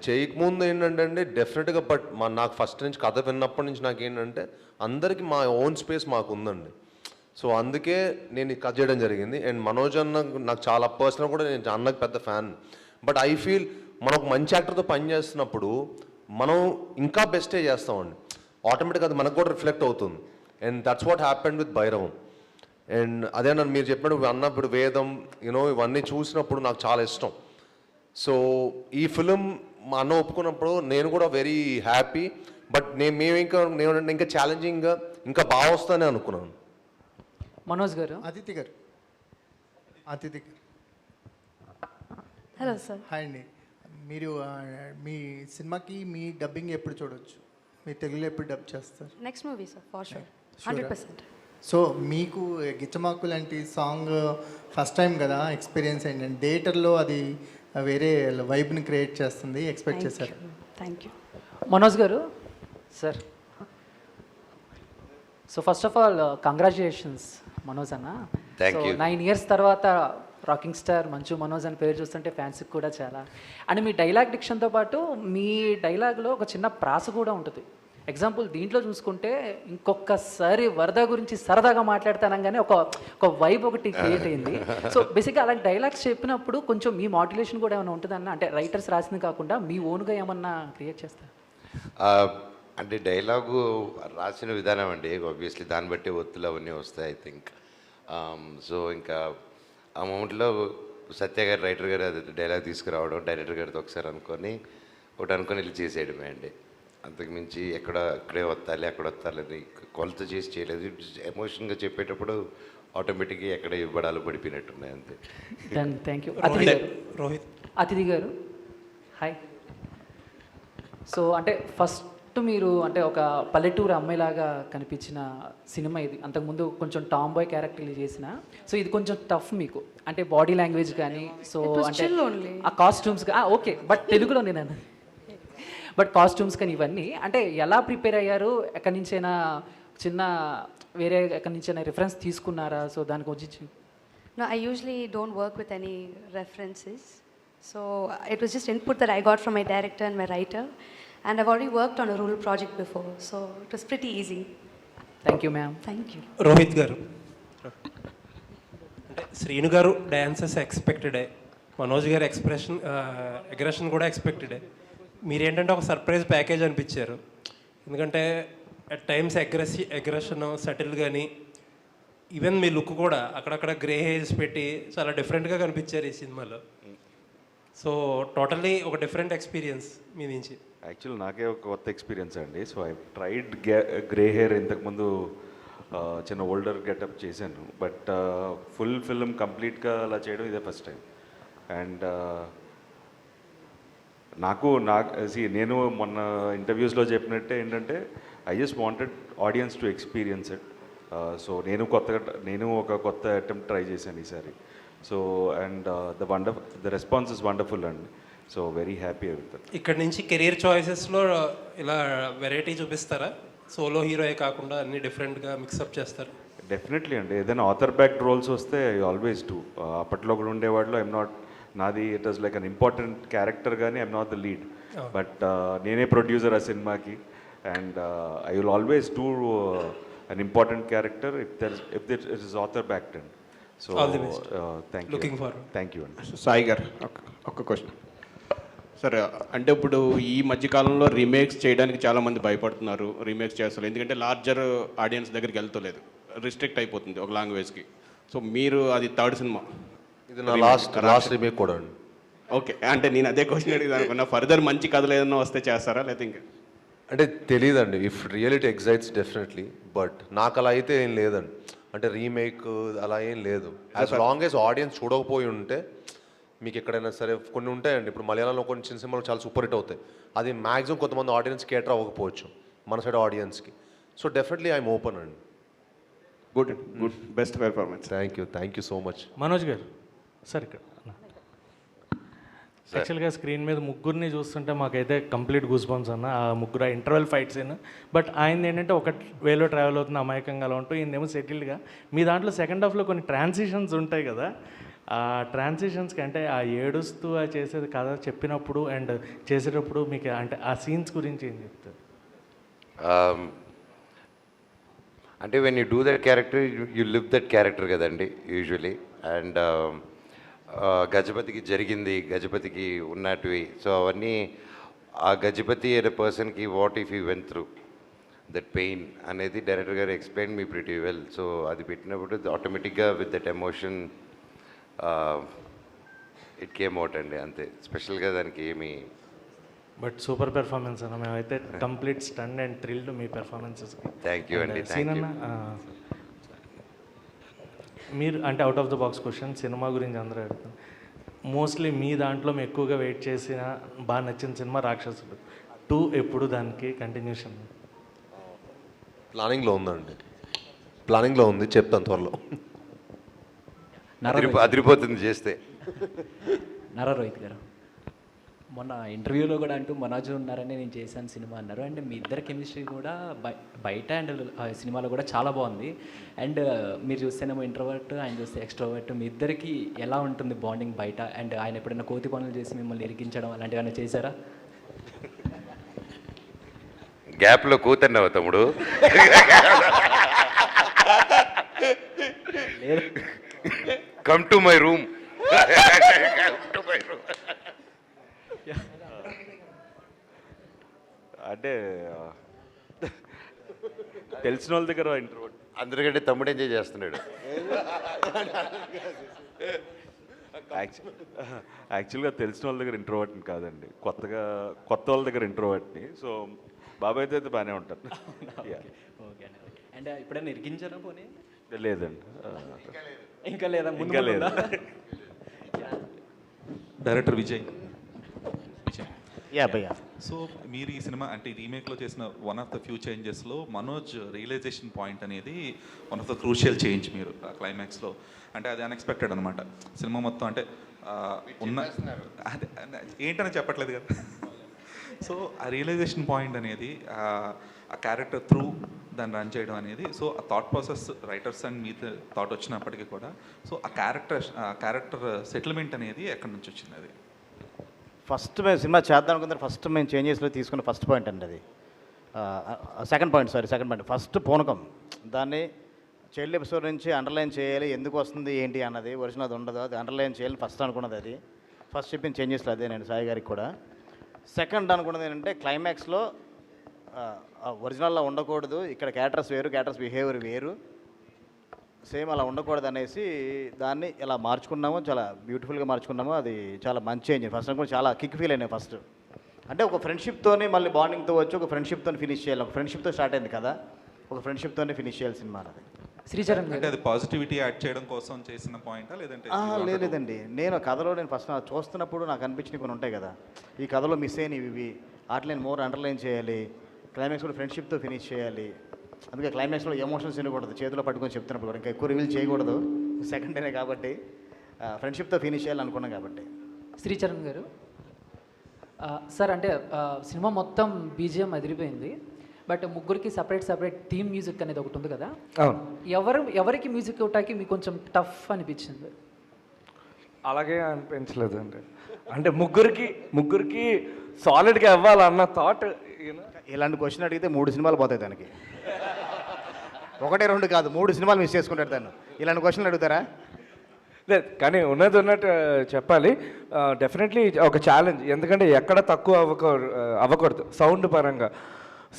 చేయకముందు ఏంటంటే డెఫినెట్గా, బట్ నాకు ఫస్ట్ నుంచి కథ విన్నప్పటి నుంచి నాకు ఏంటంటే అందరికీ మా ఓన్ స్పేస్ మాకు ఉందండి. సో అందుకే నేను కథ చేయడం జరిగింది. అండ్ మనోజ్ అన్న నాకు చాలా పర్సనల్ కూడా, నేను అన్నకు పెద్ద ఫ్యాన్. బట్ ఐ ఫీల్ మనం ఒక మంచి యాక్టర్తో పని చేస్తున్నప్పుడు మనం ఇంకా బెస్టే చేస్తామండి. ఆటోమేటిక్గా అది మనకు కూడా రిఫ్లెక్ట్ అవుతుంది. And that's what happened with Bhairavam. And అదే నన్ను మీరు చెప్పినప్పుడు అన్నప్పుడు వేదం ఇవన్నీ చూసినప్పుడు నాకు చాలా ఇష్టం. సో ఈ ఫిలిం మా అన్న ఒప్పుకున్నప్పుడు నేను కూడా వెరీ హ్యాపీ. బట్ మేము ఇంకా ఛాలెంజింగ్గా ఇంకా బాగా వస్తానే అనుకున్నాను. మనోజ్ గారు, అతిథి గారు. Hello sir. హాయ్ అండి. మీరు మీ సినిమాకి మీ డబ్బింగ్ ఎప్పుడు చూడవచ్చు? మీ తెలుగులో ఎప్పుడు డబ్ చేస్తారు? Next movie sir, for sure, 100%. So మీకు గిచ్చమాకు లాంటి సాంగ్ ఫస్ట్ టైం కదా, ఎక్స్పీరియన్స్ ఏంటంటే థియేటర్లో అది వేరే వైబ్ని క్రియేట్ చేస్తుంది, ఎక్స్పెక్ట్ చేశారు? Thank you. మనోజ్ గారు sir. So first of all congratulations Manoj అన్న. Thank you. 9 years తర్వాత రాకింగ్ స్టార్ మంచు మనోజ్ అని పేరు చూస్తుంటే ఫ్యాన్స్కి కూడా చాలా. అండ్ మీ డైలాగ్ డిక్షన్తో పాటు మీ డైలాగ్లో ఒక చిన్న ప్రాస కూడా ఉంటుంది. ఎగ్జాంపుల్ దీంట్లో చూసుకుంటే, ఇంకొకసారి వరద గురించి సరదాగా మాట్లాడతానగానే ఒక వైబ్ ఒకటి క్రియేట్ అయింది. సో బేసిక్గా అలాంటి డైలాగ్స్ చెప్పినప్పుడు కొంచెం మీ మాడ్యులేషన్ కూడా ఏమైనా ఉంటుందన్న? అంటే రైటర్స్ రాసింది కాకుండా మీ ఓన్గా ఏమన్నా క్రియేట్ చేస్తారు? అంటే డైలాగు రాసిన విధానం అండి, ఆబ్వియస్లీ దాన్ని బట్టి ఒత్తులు అవన్నీ వస్తాయి ఐ థింక్. సో ఇంకా ఆ మూమెంట్లో సత్య గారు, రైటర్ గారు అది డైలాగ్ తీసుకురావడం, డైరెక్టర్ గారితో ఒకసారి అనుకొని వెళ్ళి చేసేయడమే అండి. అంతకుమించి ఇక్కడే వత్తాలి అక్కడ వత్తాలని కొలత చేసి చేయలేదు. ఎమోషన్గా చెప్పేటప్పుడు ఆటోమేటిక్గా ఎక్కడ ఇవ్వడాలు పడిపోయినట్టున్నాయి అంతే. Thank you. రోహిత్ అతిథి గారు హాయ్. సో అంటే ఫస్ట్ మీరు అంటే ఒక పల్లెటూరు అమ్మాయిలాగా కనిపించిన సినిమా ఇది. అంతకుముందు కొంచెం టామ్ బాయ్ క్యారెక్టర్లు చేసిన. సో ఇది కొంచెం టఫ్ మీకు, అంటే బాడీ లాంగ్వేజ్ కానీ, సో అంటే ఆ కాస్ట్యూమ్స్ ఓకే, బట్ తెలుగులో నేను బట్ కాస్ట్యూమ్స్ కానీ ఇవన్నీ అంటే ఎలా ప్రిపేర్ అయ్యారు? ఎక్కడి నుంచైనా వేరే ఎక్కడి నుంచైనా రిఫరెన్స్ తీసుకున్నారా? సో దానికి వచ్చి No, I usually don't work with any references. So it was just input that I got from my director and my writer. And I've already worked on a rural project before. So it was pretty easy. Thank you, ma'am. Thank you. Rohit గారు, అంటే శ్రీను గారు dances ఎక్స్పెక్టెడే, Manoj గారు aggression కూడా ఎక్స్పెక్టెడే. మీరేంటంటే ఒక surprise package అనిపించారు. ఎందుకంటే at times aggression subtle కానీ, ఈవెన్ మీ లుక్ కూడా అక్కడక్కడ గ్రే హెయిర్స్ పెట్టి చాలా డిఫరెంట్గా కనిపించారు ఈ సినిమాలో. సో టోటల్లీ ఒక డిఫరెంట్ ఎక్స్పీరియన్స్ మీ నుంచి. యాక్చువల్ నాకే ఒక కొత్త ఎక్స్పీరియన్స్ అండి. So I tried grey hair ఇంతకుముందు చిన్న ఓల్డర్ గెటప్ చేశాను, బట్ ఫుల్ ఫిల్మ్ కంప్లీట్గా అలా చేయడం ఇదే ఫస్ట్ టైం. అండ్ నేను మొన్న ఇంటర్వ్యూస్లో చెప్పినట్టే ఏంటంటే I just wanted audience to experience it. So నేను ఒక కొత్త అటెంప్ట్ ట్రై చేశాను ఈసారి. So and the response is wonderful అండి. So very happy with that. ఇక్కడ నుంచి కెరీర్ చాయిసెస్లో ఇలా వెరైటీ చూపిస్తారా? సోలో హీరోయే కాకుండా అన్ని డిఫరెంట్గా మిక్సప్ చేస్తారు? డెఫినెట్లీ అండి. ఏదైనా ఆథర్ బ్యాక్ రోల్స్ వస్తే ఐ ఆల్వేస్ డూ. అప్పట్లో కూడా ఉండేవాళ్ళు నాది it was like an important character కానీ I'm not the lead. But నేనే ప్రొడ్యూసర్ ఆ సినిమాకి. And I will always do an important character if it is author backed and. So thank you అండి. సాయి గారు ఒక క్వశ్చన్ సార్. అంటే ఇప్పుడు ఈ మధ్యకాలంలో రీమేక్స్ చేయడానికి చాలామంది భయపడుతున్నారు, రీమేక్స్ చేస్తారు. ఎందుకంటే లార్జర్ ఆడియన్స్ దగ్గరికి వెళ్తలేదు, రిస్ట్రిక్ట్ అయిపోతుంది ఒక లాంగ్వేజ్కి. సో మీరు అది థర్డ్ సినిమా, ఇది నా లాస్ట్ రీమేక్ కూడా అండి. ఓకే, అంటే నేను అదే క్వశ్చన్ అడిగింది అనుకున్నా. ఫర్దర్ మంచి కథలు ఏదైనా వస్తే చేస్తారా లేదా ఇంకా? అంటే తెలియదండి. If reality excites definitely, but నాకు అలా అయితే ఏం లేదండి. అంటే రీమేక్ అలా ఏం లేదు. యాజ్ లాంగ్ యాజ్ ఆడియన్స్ చూడకపోయి ఉంటే, మీకు ఎక్కడైనా సరే కొన్ని ఉంటాయండి. ఇప్పుడు మలయాళంలో కొన్ని చిన్న సినిమాలు చాలా సూపర్ హిట్ అవుతాయి. అది మ్యాక్సిమం కొంతమంది ఆడియన్స్ కేటర్ అవ్వకపోవచ్చు మన సైడ్ ఆడియన్స్కి. సో డెఫినెట్లీ ఐఎమ్ ఓపెన్ అండి. Good good, best performance. Thank you so much. Manoj గారు సార్, ఇక్కడ యాక్చువల్గా స్క్రీన్ మీద ముగ్గురిని చూస్తుంటే మాకైతే కంప్లీట్ గూస్ బంప్స్ అన్న. ఆ ముగ్గురు ఇంటర్వెల్ ఫైట్స్ అయినా, బట్ ఆయన ఏంటంటే ఒక వేలో ట్రావెల్ అవుతుంది, అమాయకంగా అలా ఉంటూ ఈయనేమో సెటిల్డ్గా. మీ దాంట్లో సెకండ్ హాఫ్లో కొన్ని ట్రాన్సిషన్స్ ఉంటాయి కదా, ఆ ట్రాన్సిషన్స్కి అంటే ఆ ఏడుస్తూ ఆ చేసేది కథ చెప్పినప్పుడు అండ్ చేసేటప్పుడు మీకు అంటే ఆ సీన్స్ గురించి ఏం చెప్తారు? అంటే when you do that character you live that character కదండి యూజువలీ. అండ్ గజపతికి జరిగింది, గజపతికి ఉన్నటివి, సో అవన్నీ ఆ గజపతి అనే పర్సన్కి what if you went through that pain అనేది డైరెక్టర్ గారు explain me pretty well. So అది పెట్టినప్పుడు ఆటోమేటిక్గా with that emotion it came out అండి, అంతే. స్పెషల్గా దానికి ఏమి. బట్ సూపర్ పెర్ఫార్మెన్స్ అన్న, మేమైతే కంప్లీట్ స్టన్ అండ్ థ్రిల్డ్ మీ పెర్ఫార్మెన్సెస్కి. థ్యాంక్ యూ అండి. సీన్ అన్న, మీరు అంటే out of the box question cinema గురించి అందరూ అడుగుతాం. మోస్ట్లీ మీ దాంట్లో మేము ఎక్కువగా వెయిట్ చేసిన బాగా నచ్చిన సినిమా రాక్షసుడు 2. ఎప్పుడు దానికి కంటిన్యూషన్? ప్లానింగ్లో ఉందండి, ప్లానింగ్లో ఉంది, చెప్తాను త్వరలో. అదిరిపోతుంది చేస్తే. నారా రోహిత్ గారు, మొన్న ఇంటర్వ్యూలో కూడా అంటూ మనోజ్ ఉన్నారని నేను చేశాను సినిమా అన్నారు. అండ్ మీ ఇద్దరు కెమిస్ట్రీ కూడా బయట అండ్ సినిమాలో కూడా చాలా బాగుంది. అండ్ మీరు చూస్తేనేమో ఇంట్రోవర్ట్, ఆయన చూస్తే ఎక్స్ట్రోవర్ట్. మీ ఇద్దరికి ఎలా ఉంటుంది బాండింగ్ బయట? అండ్ ఆయన ఎప్పుడైనా కోతి పనులు చేసి మిమ్మల్ని ఇరికించడం అలాంటివి ఏమైనా చేశారా? గ్యాప్లో కూతున్నావు తమ్ముడు. Come to my room. అంటే తెలిసిన వాళ్ళ దగ్గర ఇంటర్వ్యూ అందరికంటే తమ్ముడు ఎంజాయ్ చేస్తున్నాడు. యాక్చువల్గా తెలిసిన వాళ్ళ దగ్గర ఇంట్రోవర్ట్ని కాదండి, కొత్త వాళ్ళ దగ్గర ఇంట్రోవర్ట్ని. సో బాబాయ్ అయితే బాగానే ఉంటారు. ఓకే. అండ్ ఎప్పుడైనా ఇరికించారా పోనీ? లేదండి, ఇంకా లేదా? ఇంకా లేదా. డైరెక్టర్ విజయ్. భయ్యా. సో మీరు ఈ సినిమా అంటే రీమేక్లో చేసిన వన్ ఆఫ్ ద ఫ్యూ చేంజెస్లో మనోజ్ రియలైజేషన్ పాయింట్ అనేది one of the crucial change మీరు క్లైమాక్స్లో. అంటే అది అన్ఎక్స్పెక్టెడ్ అనమాట. సినిమా మొత్తం అంటే ఉన్న అదే ఏంటని చెప్పట్లేదు కదా. సో ఆ రియలైజేషన్ పాయింట్ అనేది ఆ క్యారెక్టర్ త్రూ దాన్ని రన్ చేయడం అనేది, సో ఆ thought process writers and me thought వచ్చినప్పటికీ కూడా, సో ఆ క్యారెక్టర్ సెటిల్మెంట్ అనేది ఎక్కడి నుంచి వచ్చింది? అది ఫస్ట్ మేము సినిమా చేద్దాం అనుకుంటే ఫస్ట్ మేము చేంజెస్లో తీసుకున్న ఫస్ట్ పాయింట్ అండి అది. సెకండ్ పాయింట్ ఫస్ట్ పూనకం. దాన్ని చైల్డ్ ఎపిసోడ్ నుంచి అండర్లైన్ చేయాలి, ఎందుకు వస్తుంది ఏంటి అన్నది. ఒరిజినల్ అది ఉండదు, అది అండర్లైన్ చేయాలి ఫస్ట్ అనుకున్నది. అది ఫస్ట్ చెప్పిన చేంజెస్లో అదే నేను సాయి గారికి కూడా. సెకండ్ అనుకున్నది ఏంటంటే క్లైమాక్స్లో ఒరిజినల్లో ఉండకూడదు, ఇక్కడ క్యారెక్టర్స్ వేరు, క్యారెక్టర్స్ బిహేవియర్ వేరు, సేమ్ అలా ఉండకూడదు అనేసి దాన్ని ఇలా మార్చుకున్నాము. చాలా బ్యూటిఫుల్గా మార్చుకున్నాము. అది చాలా మంచి చేంజ్. ఫస్ట్ అనుకుని చాలా కిక్ ఫీల్ అయినాయి. ఫస్ట్ అంటే ఒక ఫ్రెండ్షిప్తోనే మళ్ళీ బాండింగ్తో వచ్చి ఒక ఫ్రెండ్షిప్తో ఫినిష్ చేయాలి. ఒక ఫ్రెండ్షిప్తో స్టార్ట్ అయింది కదా, ఒక ఫ్రెండ్షిప్తోనే ఫినిష్ చేయాలి సినిమా. అది శ్రీచరణ్ అంటే అది పాజిటివిటీ యాడ్ చేయడం కోసం చేసిన పాయింటా లేదంటే? లేదండి, నేను కథలో ఫస్ట్ చూస్తున్నప్పుడు నాకు అనిపించినవి కొన్ని ఉంటాయి కదా, ఈ కథలో మిస్ అయినవి ఇవి, వాటిని మోర్ అండర్లైన్ చేయాలి, క్లైమాక్స్ కూడా ఫ్రెండ్షిప్తో ఫినిష్ చేయాలి. అందుకే క్లైమాక్స్లో ఎమోషన్స్ వినకూడదు, చేతిలో పట్టుకొని చెప్తున్నప్పుడు కూడా ఇంకా ఎక్కువ రివీల్ చేయకూడదు, సెకండ్ డేనే కాబట్టి ఫ్రెండ్షిప్తో ఫినిష్ చేయాలి అనుకున్నాం కాబట్టి. శ్రీచరణ్ గారు సార్, అంటే సినిమా మొత్తం బీజిఎం అదిరిపోయింది, బట్ ముగ్గురికి సపరేట్ థీమ్ మ్యూజిక్ అనేది ఒకటి ఉంది కదా, ఎవరికి మ్యూజిక్ ఇవ్వటానికి మీకు కొంచెం టఫ్ అనిపించింది? అలాగే అనిపించలేదు అండి, అంటే ముగ్గురికి సాలిడ్గా ఇవ్వాలన్న థాట్. ఇలాంటి క్వశ్చన్ అడిగితే 3 సినిమాలు పోతాయి దానికి. 1, 2 కాదు, 3 సినిమాలు మిస్ చేసుకుంటాడు తను. ఇలాంటి క్వశ్చన్లు అడుగుతారా? లేదు, కానీ ఉన్నది ఉన్నట్టు చెప్పాలి. డెఫినెట్లీ ఒక ఛాలెంజ్, ఎందుకంటే ఎక్కడ తక్కువ అవ్వకూడదు సౌండ్ పరంగా.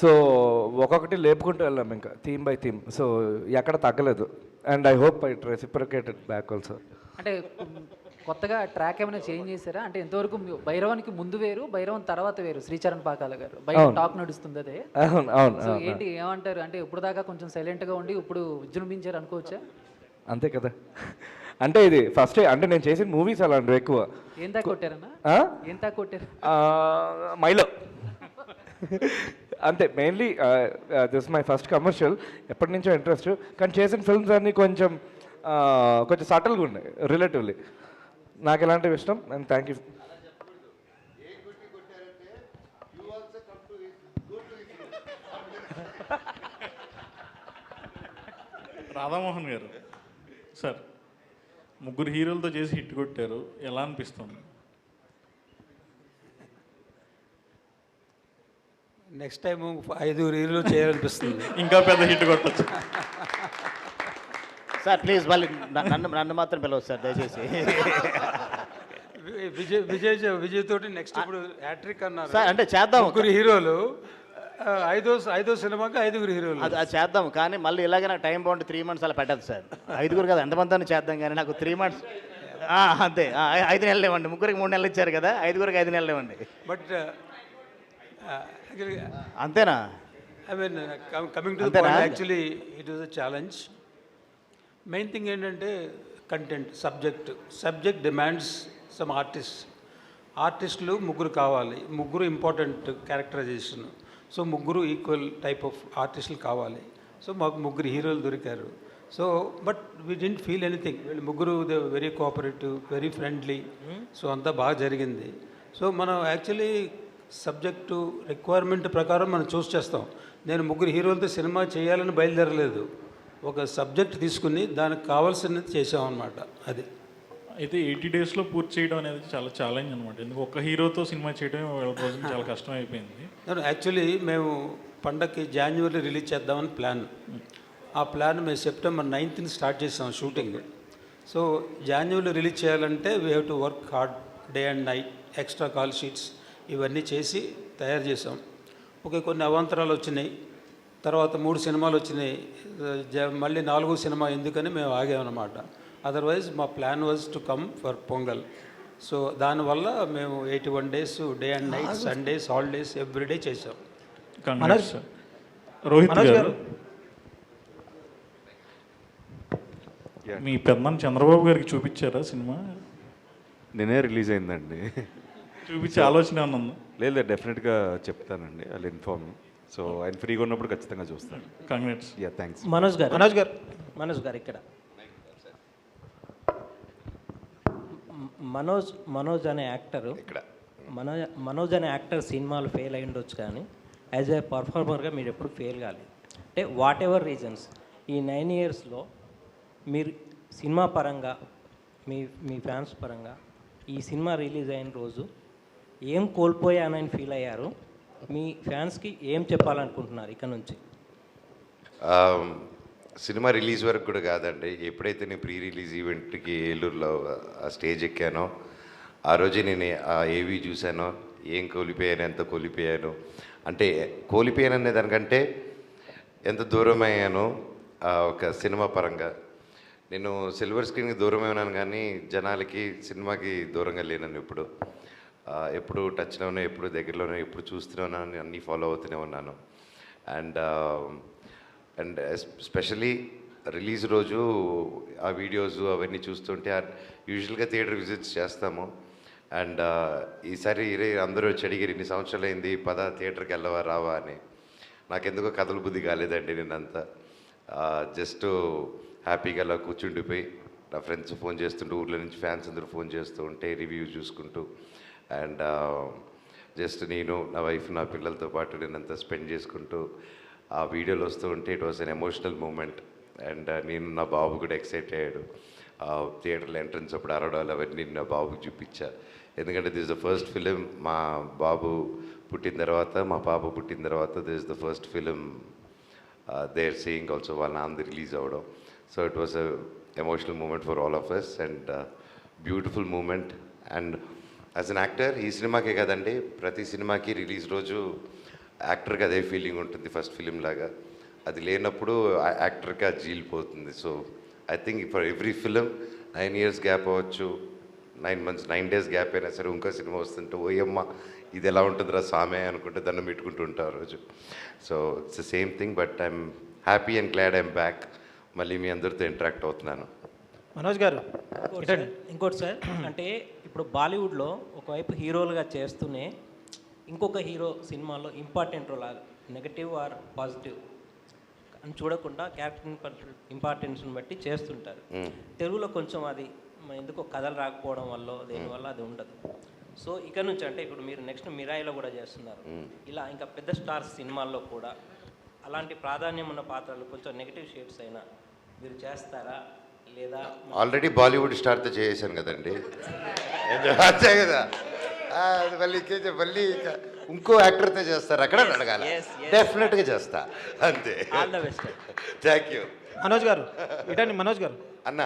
సో ఒక్కొక్కటి లేపుకుంటూ వెళ్ళాం ఇంకా థీమ్ బై థీమ్. సో ఎక్కడ తగ్గలేదు. And I hope it reciprocated back also. అంటే కొత్తగా ట్రాక్ ఏమైనా చేంజ్ చేశారా? అంటే ఎంతవరకు భైరవానికి ముందు వేరు, భైరవం తర్వాత వేరు, శ్రీచరణ్ పాకాల గారు బయట టాక్ నడుస్తుంది అదే. సో ఏంటి ఏమంటారు? అంటే ఇప్పుడు దాకా కొంచెం సైలెంట్గా ఉండి ఇప్పుడు విజృంభించారు అనుకోవచ్చా? అంతే కదా. అంటే ఇది ఫస్ట్ అంటే నేను చేసిన మూవీస్ అలాంటివి ఎక్కువ. ఏం తా కొట్టారన్నా? ఏం తా కొట్టారు? మైలో అంతే. Mainly this my first commercial. ఎప్పటి నుంచో ఇంట్రెస్ట్, కానీ చేసిన ఫిల్మ్స్ అన్నీ కొంచెం సటిల్గా ఉన్నాయి రిలేటివ్లీ. నాకు ఎలాంటివి ఇష్టం. And thank you. రాధామోహన్ గారు సార్, ముగ్గురు హీరోలతో చేసి హిట్ కొట్టారు, ఎలా అనిపిస్తుంది? నెక్స్ట్ టైం 5 హీరోలు చేయాలనిపిస్తుంది. ఇంకా పెద్ద హిట్ కొట్టచ్చు సార్. ప్లీజ్ మళ్ళీ నన్ను మాత్రం పిలవచ్చు సార్ దయచేసి. విజయ్ తోటి నెక్స్ట్ ఇప్పుడు హ్యాట్రిక్ అన్నారు సార్. అంటే చేద్దాం, ముగ్గురు హీరోలు, ఐదో సినిమాకి 5 హీరోలు. అది చేద్దాం, కానీ మళ్ళీ ఇలాగే నాకు టైం బాగుంటే 3 months అలా పెట్టదు సార్. 5 కదా, ఎంతమంది చేద్దాం, కానీ నాకు 3 months అంతే. 5 నెలలు ఇవ్వండి. ముగ్గురికి 3 నెలలు ఇచ్చారు కదా, 5 నెలలు ఇవ్వండి. బట్ అంతేనా? I mean coming to the point, actually it is a challenge. Main thing ఏంటంటే కంటెంట్, సబ్జెక్ట్ డిమాండ్స్ సమ్ ఆర్టిస్టులు ముగ్గురు కావాలి, ముగ్గురు ఇంపార్టెంట్ క్యారెక్టరైజేషన్. సో ముగ్గురు ఈక్వల్ టైప్ ఆఫ్ ఆర్టిస్టులు కావాలి. సో మాకు ముగ్గురు హీరోలు దొరికారు. So but we didn't feel anything. వీళ్ళు ముగ్గురు they very cooperative, very friendly. So అంతా బాగా జరిగింది. సో మనం యాక్చువల్లీ సబ్జెక్టు రిక్వైర్మెంట్ ప్రకారం మనం చూస్ చేస్తాం. నేను ముగ్గురు హీరోలతో సినిమా చేయాలని బయలుదేరలేదు, ఒక సబ్జెక్ట్ తీసుకుని దానికి కావాల్సినది చేసామన్నమాట. అది అయితే 80 daysలో పూర్తి చేయడం అనేది చాలా ఛాలెంజ్ అనమాట. ఎందుకు ఒక హీరోతో సినిమా చేయడం రోజున చాలా కష్టం అయిపోయింది. యాక్చువల్లీ మేము పండగకి January రిలీజ్ చేద్దామని ప్లాన్. ఆ ప్లాన్ మేము September 9th స్టార్ట్ చేసాం షూటింగ్. సో January రిలీజ్ చేయాలంటే we have to work hard day and night, extra call sheets ఇవన్నీ చేసి తయారు చేసాం. ఓకే, కొన్ని అవాంతరాలు వచ్చినాయి. తర్వాత 3 సినిమాలు వచ్చినాయి. మళ్ళీ 4వ సినిమా ఎందుకని మేము ఆగామన్నమాట. అదర్వైజ్ మా plan was to come for pongal. So దానివల్ల మేము 81 days day and night, Sundays, holidays everyday చేసాం. రోహిత్ గారు, మీ పెద్దనాన్న చంద్రబాబు గారికి చూపించారా సినిమా? నేనే రిలీజ్ అయిందండి. చూపించే ఆలోచన ఉందా? లేదు, డెఫినెట్గా చెప్తానండి. I inform. సో ఆయన ఫ్రీగా ఉన్నప్పుడు ఖచ్చితంగా చూస్తాను. కంగ్రాట్స్. Yeah, thanks. మనోజ్ గారు ఇక్కడ మనోజ్ అనే యాక్టరు మనోజ్ అనే యాక్టర్ సినిమాలు ఫెయిల్ అయి ఉండొచ్చు, కానీ యాజ్ ఏ పర్ఫార్మర్గా మీరు ఎప్పుడు ఫెయిల్ కాలేదు. అంటే వాట్ ఎవర్ రీజన్స్, ఈ 9 yearsలో మీరు సినిమా పరంగా, మీ ఫ్యాన్స్ పరంగా ఈ సినిమా రిలీజ్ అయిన రోజు ఏం కోల్పోయానని ఫీల్ అయ్యారు? మీ ఫ్యాన్స్కి ఏం చెప్పాలనుకుంటున్నారు ఇక్కడ నుంచి? సినిమా రిలీజ్ వరకు కూడా కాదండి, ఎప్పుడైతే నేను ప్రీ రిలీజ్ ఈవెంట్కి ఏలూరులో ఆ స్టేజ్ ఎక్కానో ఆ రోజే నేను ఆ ఏవి చూశానో, ఏం కోల్పోయాను, ఎంత కోల్పోయాను, అంటే కోల్పోయాను అనే దానికంటే ఎంత దూరం అయ్యాను ఒక సినిమా పరంగా. నేను సిల్వర్ స్క్రీన్కి దూరమే ఉన్నాను, కానీ జనాలకి, సినిమాకి దూరంగా లేనని ఎప్పుడు టచ్లోనే, ఎప్పుడు దగ్గరలోనే, ఎప్పుడు చూస్తూనే ఉన్నాను, అన్నీ ఫాలో అవుతూనే ఉన్నాను. అండ్ స్పెషలీ రిలీజ్ రోజు ఆ వీడియోస్ అవన్నీ చూస్తుంటే, యూజువల్గా థియేటర్ విజిట్స్ చేస్తాము. అండ్ ఈసారి అందరూ వచ్చి అడిగారు, ఇన్ని సంవత్సరాలు అయింది, థియేటర్కి వెళ్ళవా రావా అని. నాకెందుకో కథల బుద్ధి కాలేదండి. నేనంతా జస్ట్ హ్యాపీగా అలా కూర్చుండిపోయి నా ఫ్రెండ్స్ ఫోన్ చేస్తుంటూ, ఊర్లో నుంచి ఫ్యాన్స్ అందరూ ఫోన్ చేస్తూ ఉంటే రివ్యూ చూసుకుంటూ, అండ్ జస్ట్ నేను, నా వైఫ్, నా పిల్లలతో పాటు నేనంతా స్పెండ్ చేసుకుంటూ ఆ వీడియోలు వస్తూ ఉంటే it was an emotional moment. And నేను, నా బాబు కూడా ఎక్సైట్ అయ్యాడు. థియేటర్లో ఎంట్రన్స్ అప్పుడు అరవడాలు అవన్నీ నా బాబుకి చూపించా. ఎందుకంటే దిస్ ద ఫస్ట్ ఫిలిం మా బాబు పుట్టిన తర్వాత, మా పాప పుట్టిన తర్వాత this the first film they are seeing also, వాళ్ళ నాన్నది రిలీజ్ అవ్వడం. So it was a emotional moment for all of us and beautiful moment. And as an actor ఈ సినిమాకే కదండి, ప్రతి సినిమాకి రిలీజ్ రోజు యాక్టర్కి అదే ఫీలింగ్ ఉంటుంది, ఫస్ట్ ఫిలిం లాగా. అది లేనప్పుడు యాక్టర్కి అది జీలిపోతుంది. So I think for every film 9 years gap అవ్వచ్చు, 9 days గ్యాప్ అయినా సరే ఇంకో సినిమా వస్తుంటే ఓయమ్మ ఇది ఎలా ఉంటుందిరా సామే అనుకుంటే దండం పెట్టుకుంటూ ఉంటారు రోజు. So it's the same thing, but I'm happy and glad I'm back. మళ్ళీ మీ అందరితో ఇంటరాక్ట్ అవుతున్నాను. మనోజ్ గారు ఇంకోటి సార్, అంటే ఇప్పుడు బాలీవుడ్లో ఒకవైపు హీరోలుగా చేస్తూనే ఇంకొక హీరో సినిమాలో important role, negative or positive అని చూడకుండా క్యారెక్టర్ ఇంపార్టెన్స్ని బట్టి చేస్తుంటారు. తెలుగులో కొంచెం అది ఎందుకో కథలు రాకపోవడం వల్ల దేనివల్ల అది ఉండదు. సో ఇక్కడ నుంచి అంటే ఇప్పుడు మీరు నెక్స్ట్ మిరాయిలో కూడా చేస్తున్నారు, ఇలా ఇంకా పెద్ద స్టార్స్ సినిమాల్లో కూడా అలాంటి ప్రాధాన్యం ఉన్న పాత్రలు కొంచెం నెగిటివ్ షేడ్స్ అయినా మీరు చేస్తారా లేదా? ఆల్రెడీ బాలీవుడ్ స్టార్తో చేసాను కదండి, అంతే కదా. మళ్ళీ ఇంకో యాక్టర్తో చేస్తారు అక్కడ అడగాలి, డెఫినెట్గా చేస్తా, అంతే. All the best. Thank you. Manoj గారు ఇటండి. మనోజ్ గారు అన్న,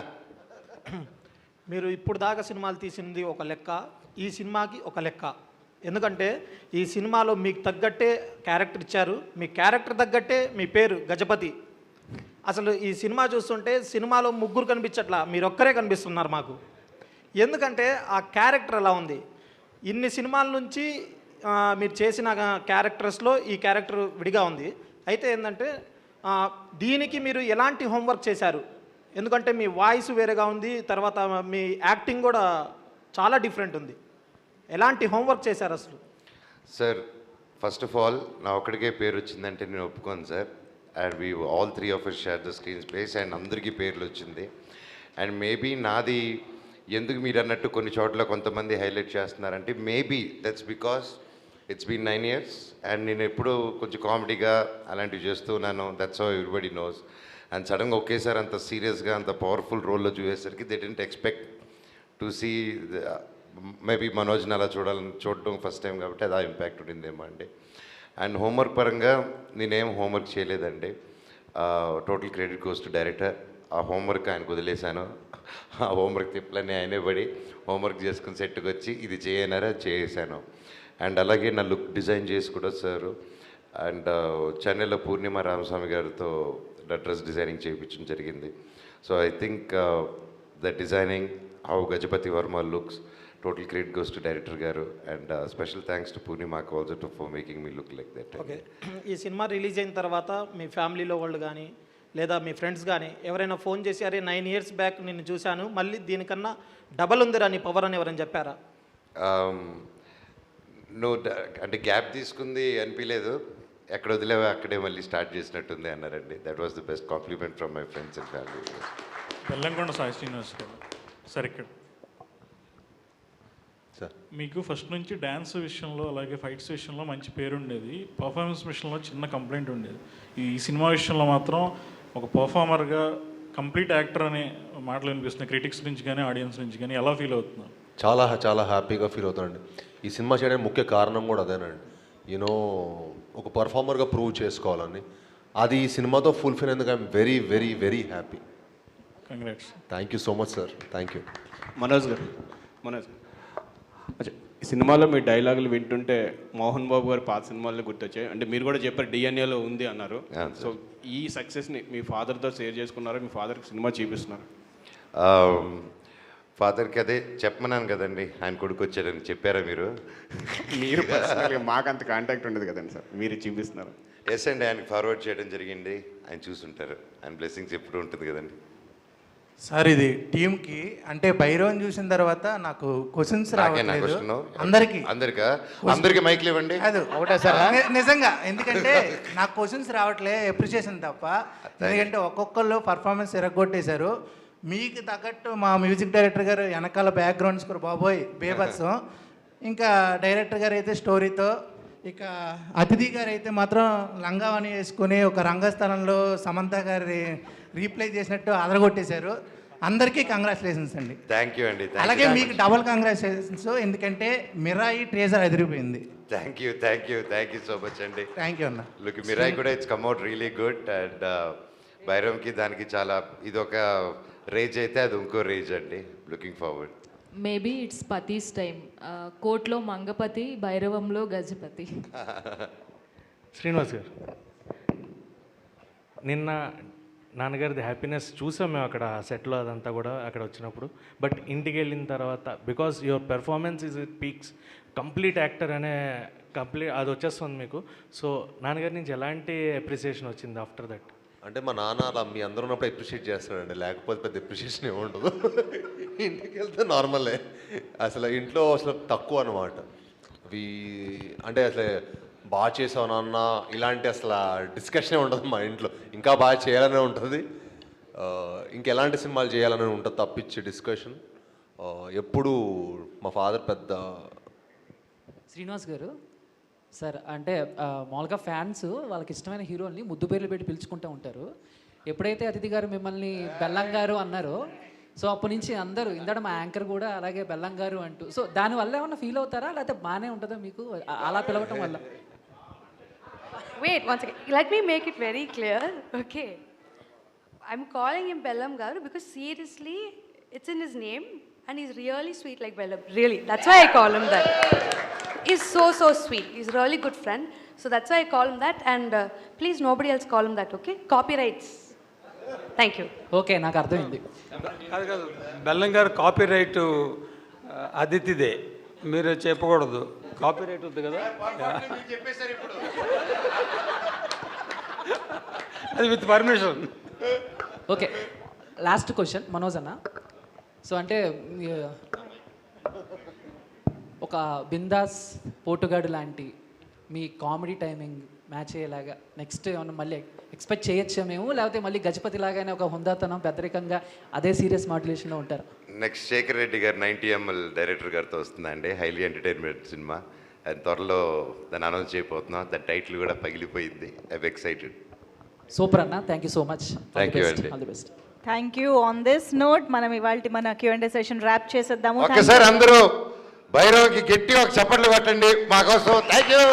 మీరు ఇప్పుడు దాకా సినిమాలు తీసింది ఒక లెక్క, ఈ సినిమాకి ఒక లెక్క. ఎందుకంటే ఈ సినిమాలో మీకు తగ్గట్టే క్యారెక్టర్ ఇచ్చారు, మీ క్యారెక్టర్ తగ్గట్టే మీ పేరు గజపతి. అసలు ఈ సినిమా చూస్తుంటే సినిమాలో ముగ్గురు కనిపించట్లా, మీరు ఒక్కరే కనిపిస్తున్నారు మాకు. ఎందుకంటే ఆ క్యారెక్టర్ ఎలా ఉంది. ఇన్ని సినిమాల నుంచి మీరు చేసిన క్యారెక్టర్స్లో ఈ క్యారెక్టర్ విడిగా ఉంది. అయితే ఏంటంటే దీనికి మీరు ఎలాంటి హోంవర్క్ చేశారు? ఎందుకంటే మీ వాయిస్ వేరేగా ఉంది, తర్వాత మీ యాక్టింగ్ కూడా చాలా డిఫరెంట్ ఉంది. ఎలాంటి హోంవర్క్ చేశారు అసలు? సార్, ఫస్ట్ ఆఫ్ ఆల్ నా ఒక్కడికే పేరు వచ్చిందంటే నేను ఒప్పుకోను sir. And we all 3 of us share the screen space and అందరికీ పేర్లు వచ్చింది. అండ్ మేబీ నాది ఎందుకు మీరు అన్నట్టు కొన్ని చోట్ల కొంతమంది హైలైట్ చేస్తున్నారంటే maybe that's because it's been 9 years and నేను ఎప్పుడూ కొంచెం కామెడీగా అలాంటివి చేస్తూ ఉన్నాను. That's how everybody knows. And సడన్గా ఒకేసారి అంత సీరియస్గా అంత పవర్ఫుల్ రోల్లో చూసేసరికి they didn't expect to see. Maybe మనోజ్ని అలా చూడడం ఫస్ట్ టైం కాబట్టి అది ఆ ఇంపాక్ట్ ఉండిందేమో అండి. అండ్ హోంవర్క్ పరంగా నేనేం హోంవర్క్ చేయలేదండి. Total credit goes to director. ఆ హోంవర్క్ ఆయనకు వదిలేశాను. ఆ హోంవర్క్ తిప్పలన్నీ ఆయనే పడి హోంవర్క్ చేసుకుని సెట్కి వచ్చి ఇది చేయనారా చేసాను. అండ్ అలాగే నా లుక్ డిజైన్ చేసి కూడా సార్. అండ్ చెన్నైలో పూర్ణిమ రామస్వామి గారితో డ్రెస్ డిజైనింగ్ చేయించడం జరిగింది. So I think the designing how Gajapati Varma looks, total credit goes to director గారు. అండ్ స్పెషల్ థ్యాంక్స్ టు పూర్ణిమాకు ఆల్సో ఫర్ మేకింగ్ మీ లుక్ లైక్ దట్. ఓకే, ఈ సినిమా రిలీజ్ అయిన తర్వాత మీ ఫ్యామిలీలో వాళ్ళు కానీ లేదా మీ ఫ్రెండ్స్ కానీ ఎవరైనా ఫోన్ చేసి అరే 9 years బ్యాక్ నేను చూశాను, మళ్ళీ దీనికన్నా డబల్ ఉందిరా నీ పవర్ అని ఎవరైనా చెప్పారా? నువ్వు అంటే గ్యాప్ తీసుకుంది అనిపించలేదు, ఎక్కడ వదిలేవా అక్కడే మళ్ళీ స్టార్ట్ చేసినట్టుంది అన్నారండి. That was the best compliment from my friends and family. Bellamkonda Sai Srinivas గారు సార్, ఇక్కడ మీకు ఫస్ట్ నుంచి డ్యాన్స్ విషయంలో అలాగే ఫైట్స్ విషయంలో మంచి పేరు ఉండేది, పర్ఫార్మెన్స్ విషయంలో చిన్న కంప్లైంట్ ఉండేది. ఈ సినిమా విషయంలో మాత్రం ఒక పర్ఫార్మర్గా కంప్లీట్ యాక్టర్ అనే మాటలు వినిపిస్తున్నాయి క్రిటిక్స్ నుంచి కానీ ఆడియన్స్ నుంచి కానీ. ఎలా ఫీల్ అవుతున్నారు? చాలా చాలా హ్యాపీగా ఫీల్ అవుతానండి. ఈ సినిమా చేయడానికి ముఖ్య కారణం కూడా అదేనండి. యూనో ఒక పర్ఫార్మర్గా ప్రూవ్ చేసుకోవాలని, అది ఈ సినిమాతో ఫుల్ఫిల్ అయ్యేందుకు I'm very very very happy. Congrats. Thank you so much sir. Thank you. Manoj గారు, మనోజ్ ఈ సినిమాలో మీ డైలాగులు వింటుంటే మోహన్ బాబు గారు పాత సినిమాల్లో గుర్తొచ్చాయి. అంటే మీరు కూడా చెప్పారు డిఎన్ఏలో ఉంది అన్నారు. సో ఈ సక్సెస్ని మీ ఫాదర్తో షేర్ చేసుకున్నారా? మీ ఫాదర్కి సినిమా చూపిస్తున్నారు? ఫాదర్కి అదే చెప్పమన్నాను కదండి, ఆయన కొడుకు వచ్చారని చెప్పారా మీరు? మీరు పర్సనల్గా మాకు అంత కాంటాక్ట్ ఉండదు కదండి సార్, మీరు చూపిస్తున్నారు. ఎస్ అండి, ఆయనకి ఫార్వర్డ్ చేయడం జరిగింది, ఆయన చూసుంటారు. ఆయన బ్లెస్సింగ్స్ ఎప్పుడు ఉంటుంది కదండి. సార్ ఇది టీంకి అంటే భైరవన్ చూసిన తర్వాత నాకు క్వశ్చన్స్ రావట్లేదు అందరికి మైక్లు ఇవ్వండి. ఒకటే సార్ నిజంగా, ఎందుకంటే నాకు క్వశ్చన్స్ రావట్లే, అప్రిషియేషన్ తప్ప. ఎందుకంటే ఒక్కొక్కళ్ళు పర్ఫార్మెన్స్ ఎరగొట్టేశారు. మీకు తగ్గట్టు మా మ్యూజిక్ డైరెక్టర్ గారు వెనకాల బ్యాక్గ్రౌండ్ స్కోర్ బాబోయ్ బేబత్సం. ఇంకా డైరెక్టర్ గారు అయితే స్టోరీతో, ఇక అతిథి గారు అయితే మాత్రం లంగావని వేసుకుని ఒక రంగస్థలంలో సమంత గారి రీప్లై చేసినట్టు అదరగొట్టేశారు. అందరికీ కంగ్రాచులేషన్స్ అండి. థ్యాంక్ యూ అండి. అలాగే మీకు డబుల్ కంగ్రాచులేషన్స్, ఎందుకంటే మిరాయి ట్రేజర్ అదిరిపోయింది. థ్యాంక్ యూ సో మచ్ అండి. థ్యాంక్ యూ అన్న. లుక్ మిరాయి కూడా it's come out really good. And భైరవంకి దానికి చాలా ఇదొక రేజ్ అయితే అది ఇంకో రేజ్ అండి. Looking forward. మేబీ ఇట్స్ పతీస్ టైం. కోట్లో మంగపతి, భైరవంలో గజపతి. శ్రీనివాస్ గారు, నిన్న నాన్నగారిది హ్యాపీనెస్ చూసాం మేము అక్కడ సెట్లో అదంతా కూడా అక్కడ వచ్చినప్పుడు. బట్ ఇంటికి వెళ్ళిన తర్వాత because your performance is it peaks, complete actor అనే అది వచ్చేస్తుంది మీకు. సో నాన్నగారి నుంచి ఎలాంటి అప్రిసియేషన్ వచ్చింది ఆఫ్టర్ దట్? అంటే మా నాన్న అలా మీ అందరూ ఉన్నప్పుడు అప్రిషియేట్ చేస్తాడండి, లేకపోతే పెద్ద అప్రిషియేషన్ ఏమి ఉండదు. ఇంటికి వెళ్తే నార్మలే, అసలు ఇంట్లో అసలు తక్కువ అనమాట. అంటే అసలు బాగా చేసావు నాన్న ఇలాంటి అసలు డిస్కషనే ఉండదు మా ఇంట్లో. ఇంకా బాగా చేయాలనే ఉంటుంది, ఇంకెలాంటి సినిమాలు చేయాలని ఉంటుంది తప్పించి డిస్కషన్. ఎప్పుడు మా ఫాదర్ పెద్ద శ్రీనివాస్ గారు సార్, అంటే మామూలుగా ఫ్యాన్స్ వాళ్ళకి ఇష్టమైన హీరోల్ని ముద్దు పేర్లు పెట్టి పిలుచుకుంటూ ఉంటారు. ఎప్పుడైతే అతిథి గారు మిమ్మల్ని బెల్లం గారు అన్నారో, సో అప్పటి నుంచి అందరూ ఇందాక మా యాంకర్ కూడా అలాగే బెల్లం గారు అంటూ, సో దానివల్ల ఏమన్నా ఫీల్ అవుతారా లేకపోతే బాగానే ఉంటుందా మీకు అలా పిలవటం వల్ల? Wait, once again, let me make it very clear, okay? I'm calling him Bellam Garu because seriously, it's in his name and he's really sweet like Bellam. Really, that's why I call him that. He's so sweet. He's a really good friend. So that's why I call him that, and please nobody else call him that, okay? Copyrights. Thank you. Okay, నాకు అర్థమైంది. కాదు, బెల్లం గారు copy right అదితిదే, మీరు చెప్పకూడదు. Copy right ఉంది కదా, అది with permission. Okay, last question Manoj అన్న. సో అంటే ఒక బిందాస్ పోటుగాడు లాంటి మీ కామెడీ టైమింగ్ మ్యాచ్ అయ్యేలాగా నెక్స్ట్ ఏమన్నా మళ్ళీ ఎక్స్పెక్ట్ చేయొచ్చా మేము, లేకపోతే మళ్ళీ గజపతి లాగానే ఒక హుందాతనం పెద్దరికంగా అదే సీరియస్ మాడ్యులేషన్లో ఉంటారు? నెక్స్ట్ శేఖర్ రెడ్డి గారు 90ml డైరెక్టర్ గారితో వస్తుందండి, హైలీ ఎంటర్టైన్మెంట్ సినిమా. అది త్వరలో దాన్ని అనౌన్స్ చేయబోతున్నాం. దాని టైటిల్ కూడా పగిలిపోయింది. I'm excited. సూపర్ అన్న, thank you so much. Thank you అండి. All the best. Thank you. On this note మనం ఇవాళ మన Q&A సెషన్ ర్యాప్ చేసేద్దాము. ఒకసారి అందరూ భైరవ్కి గట్టి ఒక చప్పట్లు కొట్టండి మా కోసం. Thank you.